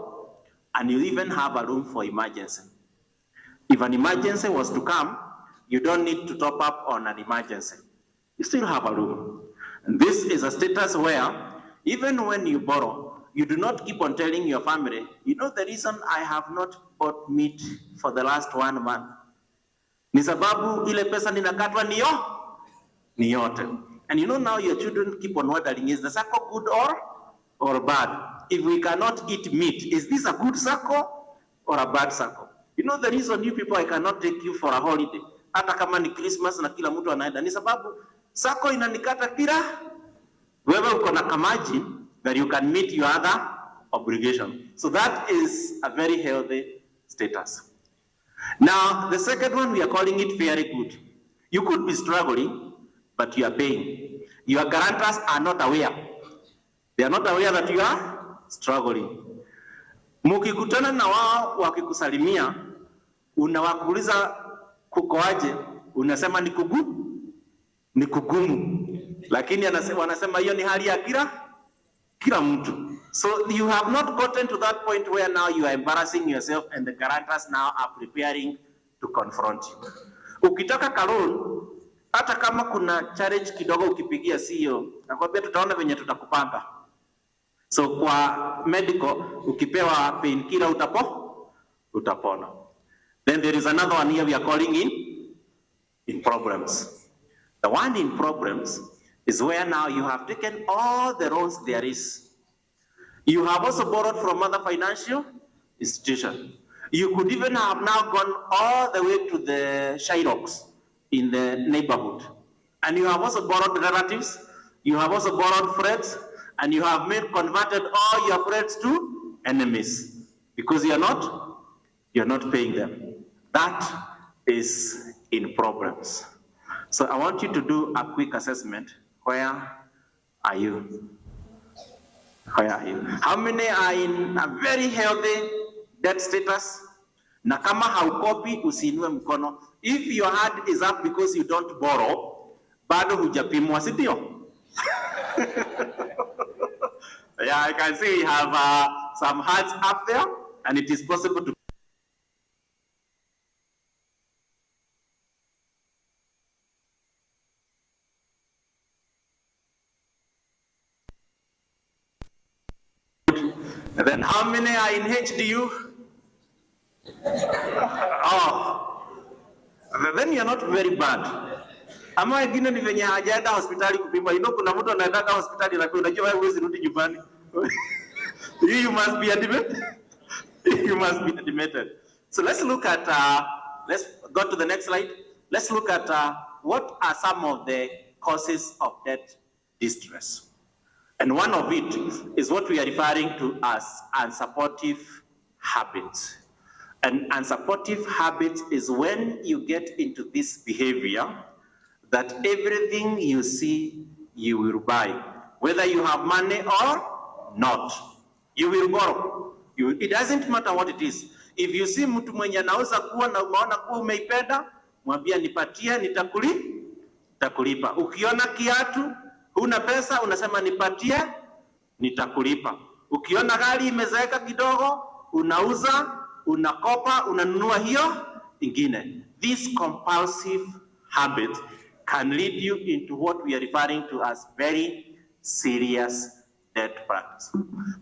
and you even have a room for emergency. If an emergency was to come, you don't need to top up on an emergency. You still have a room. And this is a status where even when you borrow, you do not keep on telling your family, you know the reason I have not bought meat for the last 1 month ni sababu ile pesa ninakatwa ni yote. And you know now your children keep on wondering, is the Sacco good or bad? If we cannot eat meat, is this a good Sacco or a bad Sacco? You know the reason you people I cannot take you for a holiday, hata kama ni Christmas na kila mtu anaenda, ni sababu Sacco inanikata kila wewe uko na kamaji that you can meet your other obligation. So that is a very healthy status. Now, the second one, we are calling it very good. You could be struggling, but you are paying. Your guarantors are not aware. They are not aware that you are struggling. Mukikutana na wao wakikusalimia, unawakuuliza kukoaje, unasema ni kugumu. Lakini wanasema hiyo ni hali ya kila mtu. So you have not gotten to that point where now you are embarrassing yourself and the guarantors now are preparing to confront you. Ukitaka kalon, hata kama kuna challenge kidogo ukipigia CEO, nakwambia tutaona venye tutakupanga. So kwa medical, ukipewa painkiller utapona. Then there is another one here we are calling in problems. The one in problems is where now you have taken all the loans there is. You have also borrowed from other financial institutions. You could even have now gone all the way to the Shyrocks in the neighborhood. And you have also borrowed relatives, you have also borrowed friends, and you have converted all your friends to enemies because you're not paying them. That is in problems. So I want you to do a quick assessment. Where are you? Where are you? How many are in a very healthy debt status? Na kama haukopi usiinue mkono. If your hand is up because you don't borrow, bado hujapimwa, si ndio? Yeah, I can see we have some hands up there, and it is possible to And then how many are in HDU? Oh, then you're not very bad. Ama wengine ni venye hajaenda hospitali kupima. You know kuna mtu anaenda hospitali na unajua wewe huwezi rudi nyumbani. You must be admitted. You must be admitted. So let's look at let's go to the next slide. Let's look at what are some of the causes of debt distress. And one of it is what we are referring to as unsupportive habits. And unsupportive habits is when you get into this behavior that everything you see, you will buy. Whether you have money or not, you will borrow. It doesn't matter what it is. If you see mtu mwenye anauza kuwa na umeona kuwa umeipenda, mwambia nipatie, nitakulipa. Ukiona kiatu, Huna pesa, unasema nipatie, nitakulipa. Ukiona gari imezeeka kidogo, unauza, unakopa, unanunua hiyo ingine. This compulsive habit can lead you into what we are referring to as very serious debt practice.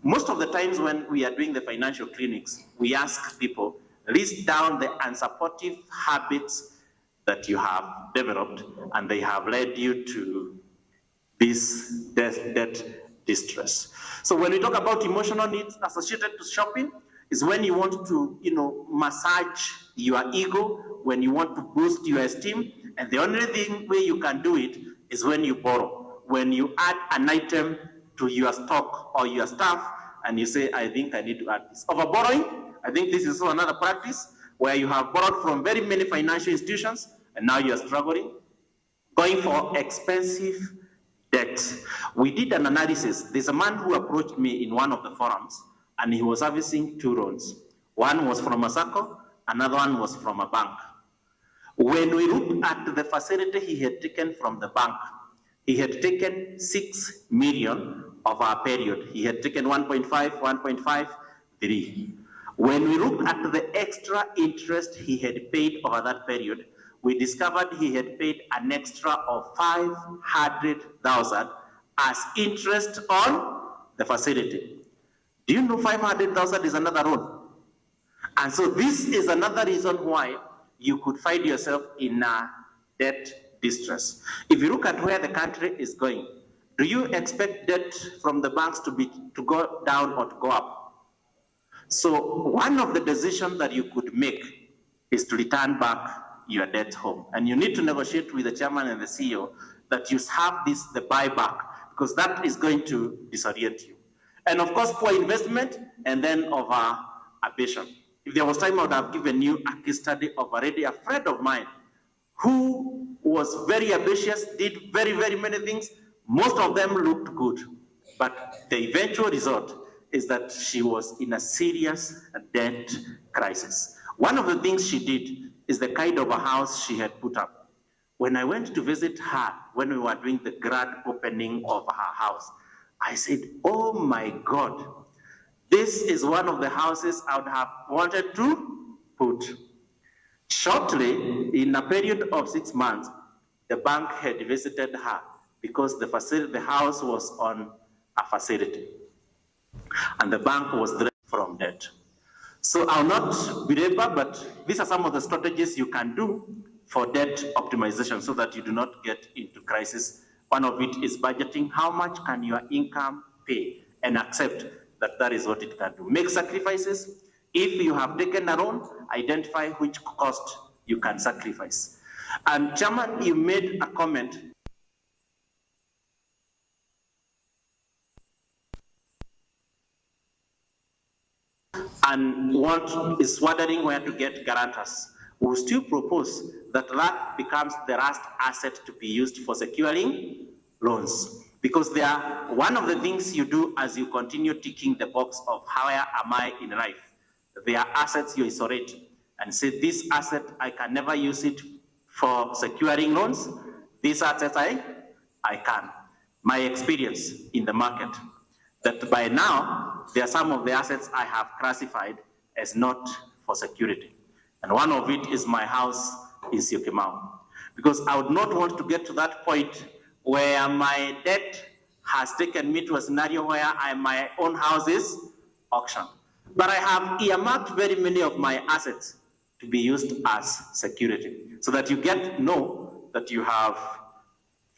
Most of the times when we are doing the financial clinics, we ask people, list down the unsupportive habits that you have developed and they have led you to this debt distress. So when we talk about emotional needs associated to shopping, is when you want to, massage your ego, when you want to boost your esteem, and the only way you can do it is when you borrow. When you add an item to your stock or your stuff, and you say, I think I need to add this. Over borrowing, I think this is also another practice where you have borrowed from very many financial institutions, and now you're struggling, going for expensive debt. We did an analysis. There's a man who approached me in one of the forums, and he was servicing 2 loans. One was from a Sacco, another one was from a bank. When we looked at the facility he had taken from the bank, he had taken 6 million over a period. He had taken 1.5, 1.5, 3. When we looked at the extra interest he had paid over that period, we discovered he had paid an extra of 500,000 as interest on the facility. Do you know 500,000 is another loan? And so this is another reason why you could find yourself in a debt distress. If you look at where the country is going, do you expect debt from the banks to go down or to go up? So one of the decisions that you could make is to return back your debt home. And you need to negotiate with the chairman and the CEO that you have the buyback, because that is going to disorient you. And of course, poor investment, and then over ambition. If there was time, I would have given you a case study of already a friend of mine who was very ambitious, did very, very many things. Most of them looked good. But the eventual result is that she was in a serious debt crisis. One of the things she did is the kind of a house she had put up. When I went to visit her, when we were doing the grand opening of her house, I said, oh my God, this is one of the houses I would have wanted to put. Shortly, in a period of 6 months, the bank had visited her because the house was on a facility. And the bank was drained from debt. So I'll not belabor, but these are some of the strategies you can do for debt optimization so that you do not get into crisis. One of it is budgeting. How much can your income pay? And accept that that is what it can do. Make sacrifices. If you have taken a loan, identify which cost you can sacrifice. And Chairman, you made a comment. And what is wondering where to get guarantors. We still propose that that becomes the last asset to be used for securing loans. Because they are one of the things you do as you continue ticking the box of how am I in life. They are assets you isolate and say, this asset, I can never use it for securing loans. This asset, I can. My experience in the market, that by now, there are some of the assets I have classified as not for security. And one of it is my house in Syokimau. Because I would not want to get to that point where my debt has taken me to a scenario where my own house is auctioned. But I have earmarked very many of my assets to be used as security, so that you know that you have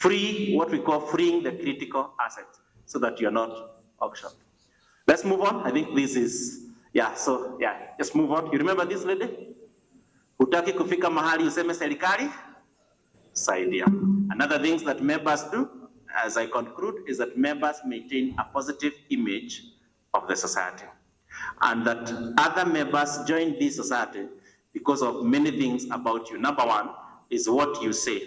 what we call freeing the critical assets, so that you're not auctioned. Let's move on. I think this is, just move on. You remember this lady? Hutaki kufika mahali useme serikali? Saidia. Another things that members do, as I conclude, is that members maintain a positive image of the society. And that other members join this society because of many things about you. Number one is what you say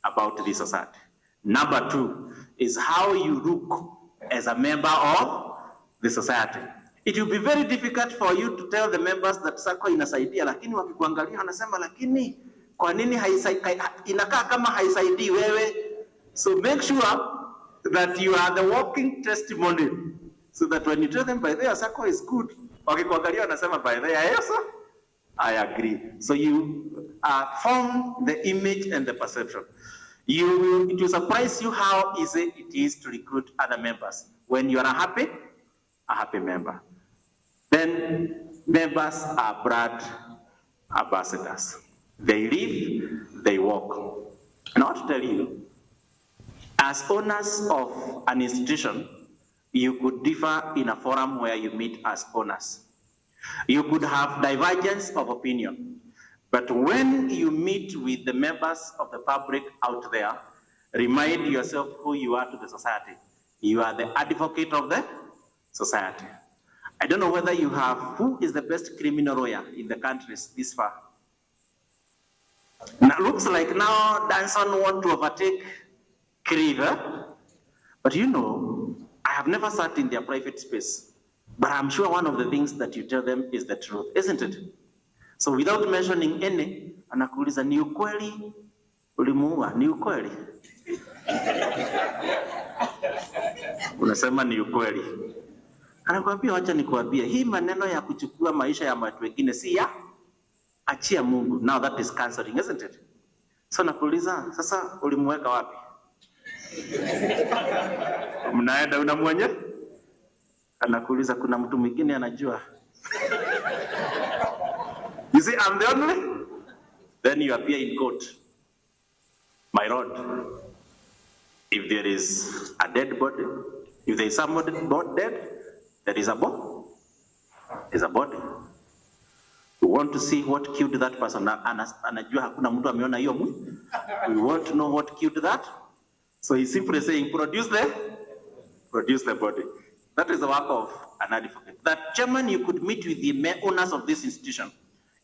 about this society. Number two is how you look as a member of the society. It will be very difficult for you to tell the members that Sacco inasaidia, lakini wakikuangalia wanasema lakini kwa nini inakaa kama haisaidii wewe? So make sure that you are the walking testimony, so that when you tell them, by the way, Sacco is good, wakikuangalia wanasema, by the way, yes, I agree. So you form the image and the perception. It will surprise you how easy it is to recruit other members. When you are a happy member. Then members are brand ambassadors. They live, they walk. And I want to tell you, as owners of an institution, you could differ in a forum where you meet as owners. You could have divergence of opinion. But when you meet with the members of the public out there, remind yourself who you are to the society. You are the advocate of the society. I don't know whether you have, who is the best criminal lawyer in the country this far? Now, looks like now Danson want to overtake Kriver, but you know, I have never sat in their private space, but I'm sure one of the things that you tell them is the truth, isn't it? So without mentioning any, anakuuliza ni ukweli, ulimuua, ni ukweli. Unasema ni ukweli. Anakuambia wacha nikuambie, hii maneno ya kuchukua maisha ya watu wengine si ya achia Mungu. Now that is canceling, isn't it? So nakuuliza, sasa ulimuweka wapi? Mnaenda unamwonye? Anakuuliza kuna mtu mwingine anajua. You see, I'm the only? Then you appear in court. My Lord, if there is a dead body, if there is somebody not dead, there is a body. There's a body. We want to see what killed that person. Anajua hakuna mtu ameona hiyo mwili. We want to know what killed that. So he's simply saying, produce the body. That is the work of an advocate. That chairman, you could meet with the owners of this institution.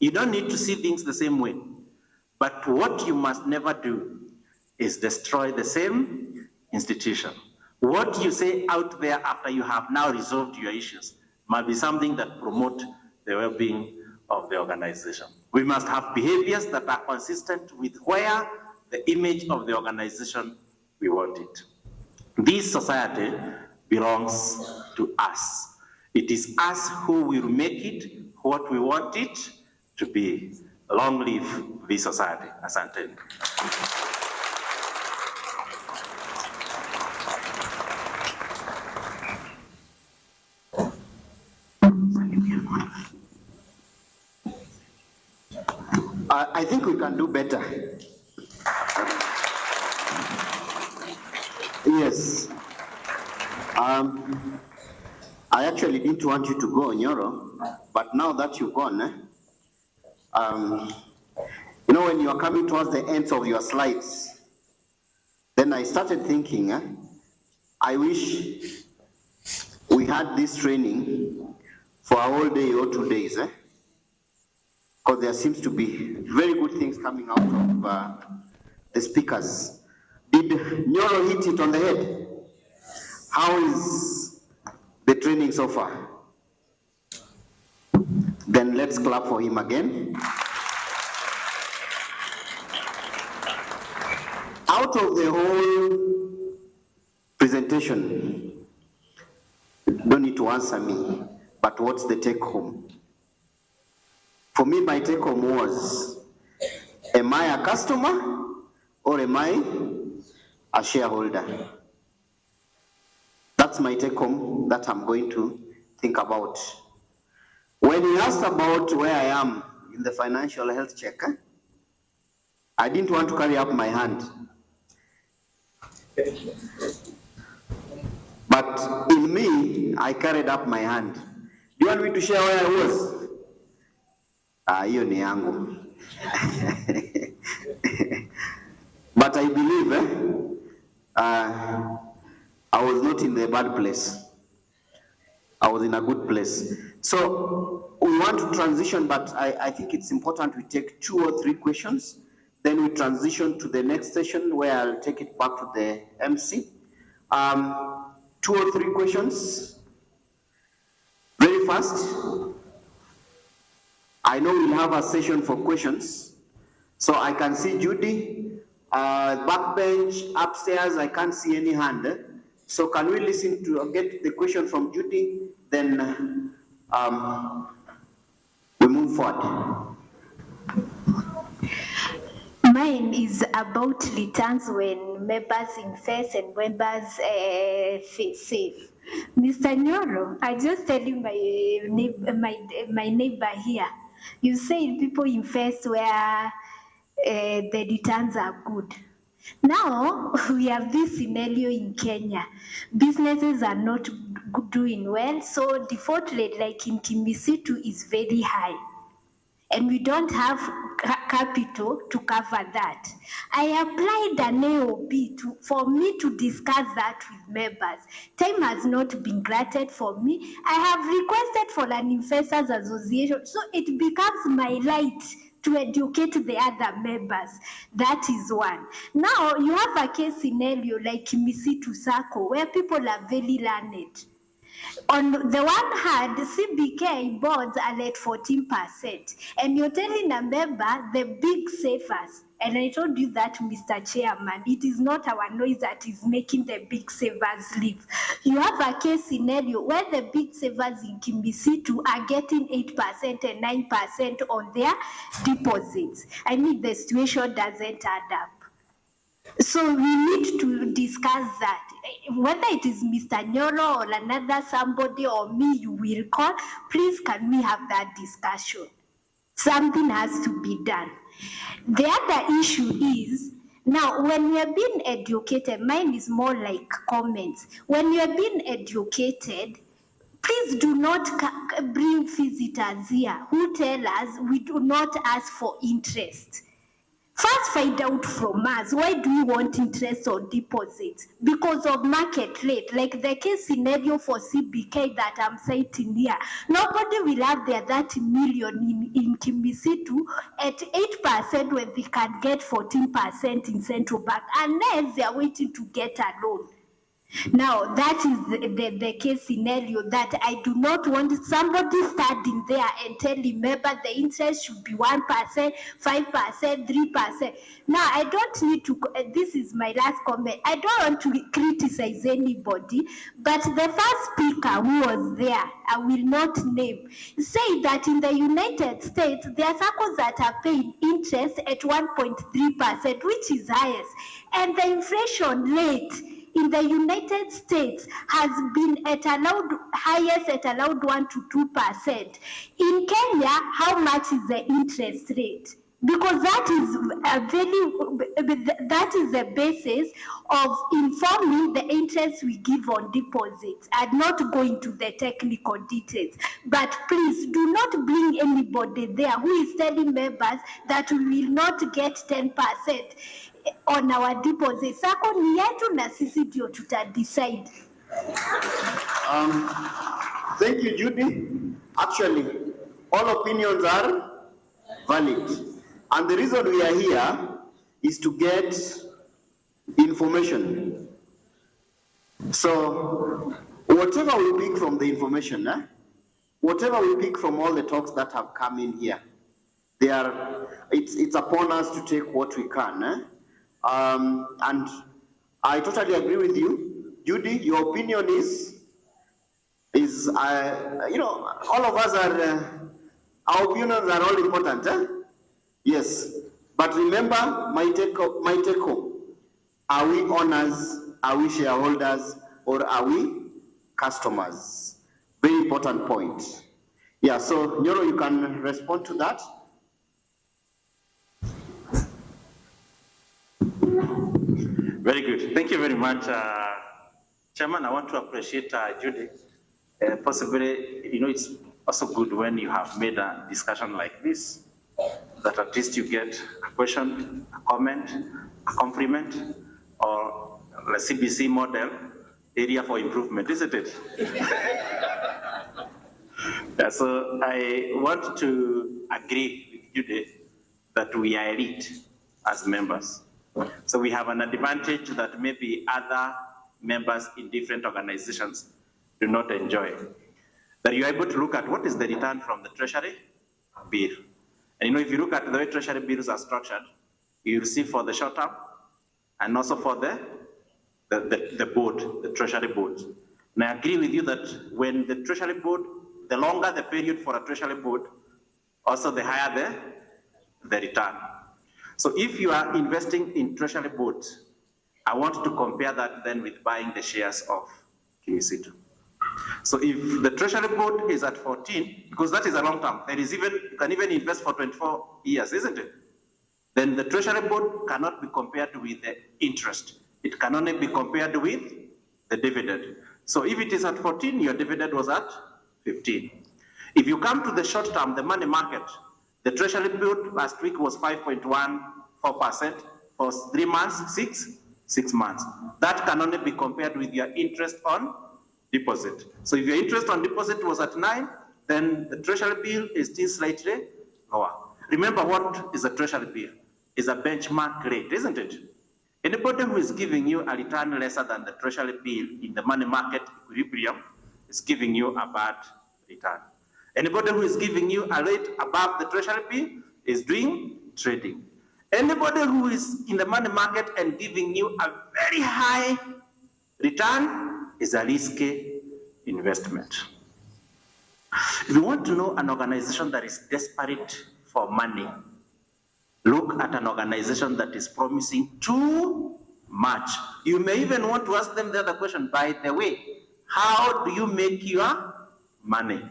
You don't need to see things the same way. But what you must never do is destroy the same institution. What you say out there after you have now resolved your issues must be something that promote the well-being of the organization. We must have behaviors that are consistent with where the image of the organization we want it. This society belongs to us. It is us who will make it what we want it to be. Long live this society. Asante. I think we can do better. Yes. I actually didn't want you to go, Nyoro, but now that you've gone, you know, when you are coming towards the ends of your slides, then I started thinking, I wish we had this training for a whole day or 2 days, because there seems to be very good things coming out of the speakers. Did Nyoro hit it on the head? How is the training so far? Then let's clap for him again. Out of the whole presentation, you don't need to answer me, but what's the take home? For me, my take home was, am I a customer or am I a shareholder? That's my take home that I'm going to think about. When you asked about where I am in the financial health check, I didn't want to carry up my hand. But in me, I carried up my hand. Do you want me to share where I was? Hiyo ni yangu. But I believe I was not in the bad place. I was in a good place. So we want to transition, but I think it's important we take 2 or 3 questions. Then we transition to the next session where I'll take it back to the MC. 2 or 3 questions. Very fast. I know we'll have a session for questions. So I can see Judy, backbench, upstairs, I can't see any hand. So can we listen to get the question from Judy? Then we move forward. Mine is about returns when members invest and members save. Mr. Nyoro, I just telling my neighbor here. You say people invest where the returns are good. Now we have this scenario in Kenya. Businesses are not doing well, so default rate like in Kimisitu is very high. And we don't have capital to cover that. I applied an AOB for me to discuss that with members. Time has not been granted for me. I have requested for an investors association, so it becomes my right to educate the other members. That is one. Now you have a case scenario like Kimisitu Sacco where people are very learned. On the one hand, CBK boards are at 14%, and you're telling a member the big savers. And I told you that, Mr. Chairman, it is not our noise that is making the big savers leave. You have a case scenario where the big savers in Kimisitu are getting 8% and 9% on their deposits. I mean, the situation doesn't add up. So we need to discuss that. Whether it is Mr. Nyoro or another somebody or me you will call, please can we have that discussion? Something has to be done. The other issue is, now when we are being educated, mine is more like comments. When you are being educated, please do not bring visitors here who tell us we do not ask for interest. First, find out from us, why do we want interest on deposits? Because of market rate, like the case scenario for CBK that I'm citing here. Nobody will have their 30 million in Kimisitu at 8% when they can get 14% in central bank, unless they are waiting to get a loan. Now, that is the case scenario that I do not want somebody standing there and telling member the interest should be 1%, 5%, 3%. Now, I don't need to, this is my last comment, I don't want to criticize anybody, but the first speaker who was there, I will not name, say that in the United States, there are circles that are paying interest at 1.3%, which is highest, and the inflation rate in the United States has been at highest at allowed 1 to 2%. In Kenya, how much is the interest rate? Because that is the basis of informing the interest we give on deposits. I'm not going to the technical details, but please do not bring anybody there who is telling members that we will not get 10% on our deposits. Sako ni yetu na sisi ndio tutadecide. Thank you, Judy. Actually, all opinions are valid. And the reason we are here is to get information. So, whatever we pick from the information, whatever we pick from all the talks that have come in here, it's upon us to take what we can. And I totally agree with you, Judy. Your opinion is all of us are, our opinions are all important. Yes, but remember my take home. Are we owners? Are we shareholders? Or are we customers? Very important point. Yeah. So Nyoro, you can respond to that. Very good. Thank you very much, Chairman. I want to appreciate Judy. Possibly, it's also good when you have made a discussion like this, that at least you get a question, a comment, a compliment, or the CBC model area for improvement, isn't it? Yeah, so I want to agree with Judy that we are elite as members. So we have an advantage that maybe other members in different organizations do not enjoy. That you're able to look at what is the return from the treasury bill. And if you look at the way treasury bills are structured, you receive for the short term and also for the the board, the treasury board. And I agree with you that when the treasury board, the longer the period for a treasury board, also the higher the return. So if you are investing in treasury board, I want to compare that then with buying the shares of Kimisitu. So if the treasury board is at 14, because that is a long term, you can even invest for 24 years, isn't it? Then the treasury board cannot be compared with the interest. It can only be compared with the dividend. So if it is at 14, your dividend was at 15. If you come to the short term, the money market, the treasury board last week was 5.14% for 3 months, 6 months. That can only be compared with your interest on deposit. So if your interest on deposit was at 9, then the treasury bill is still slightly lower. Remember, what is a treasury bill? It's a benchmark rate, isn't it? Anybody who is giving you a return lesser than the treasury bill in the money market equilibrium is giving you a bad return. Anybody who is giving you a rate above the treasury bill is doing trading. Anybody who is in the money market and giving you a very high return is a risky investment. If you want to know an organization that is desperate for money, look at an organization that is promising too much. You may even want to ask them the other question, by the way, how do you make your money?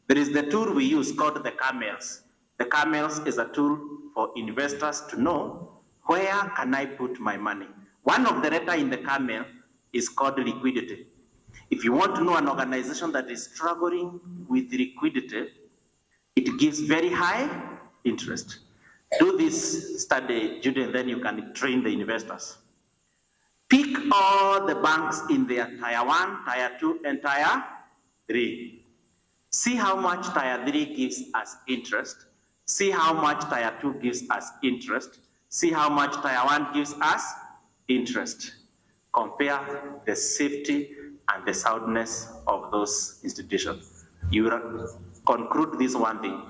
There is the tool we use called the camels. The camels is a tool for investors to know, where can I put my money? One of the letters in the camel is called liquidity. If you want to know an organization that is struggling with liquidity, it gives very high interest. Do this study, Judy, and then you can train the investors. Pick all the banks in their tier 1, tier 2, and tier 3. See how much tier 3 gives us interest. See how much tier 2 gives us interest. See how much tier 1 gives us interest. Compare the safety and the soundness of those institutions. You conclude this one thing.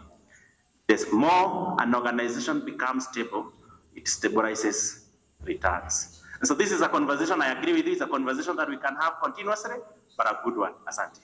The more an organization becomes stable, it stabilizes returns. And so this is a conversation, I agree with you, it's a conversation that we can have continuously, but a good one. Asante.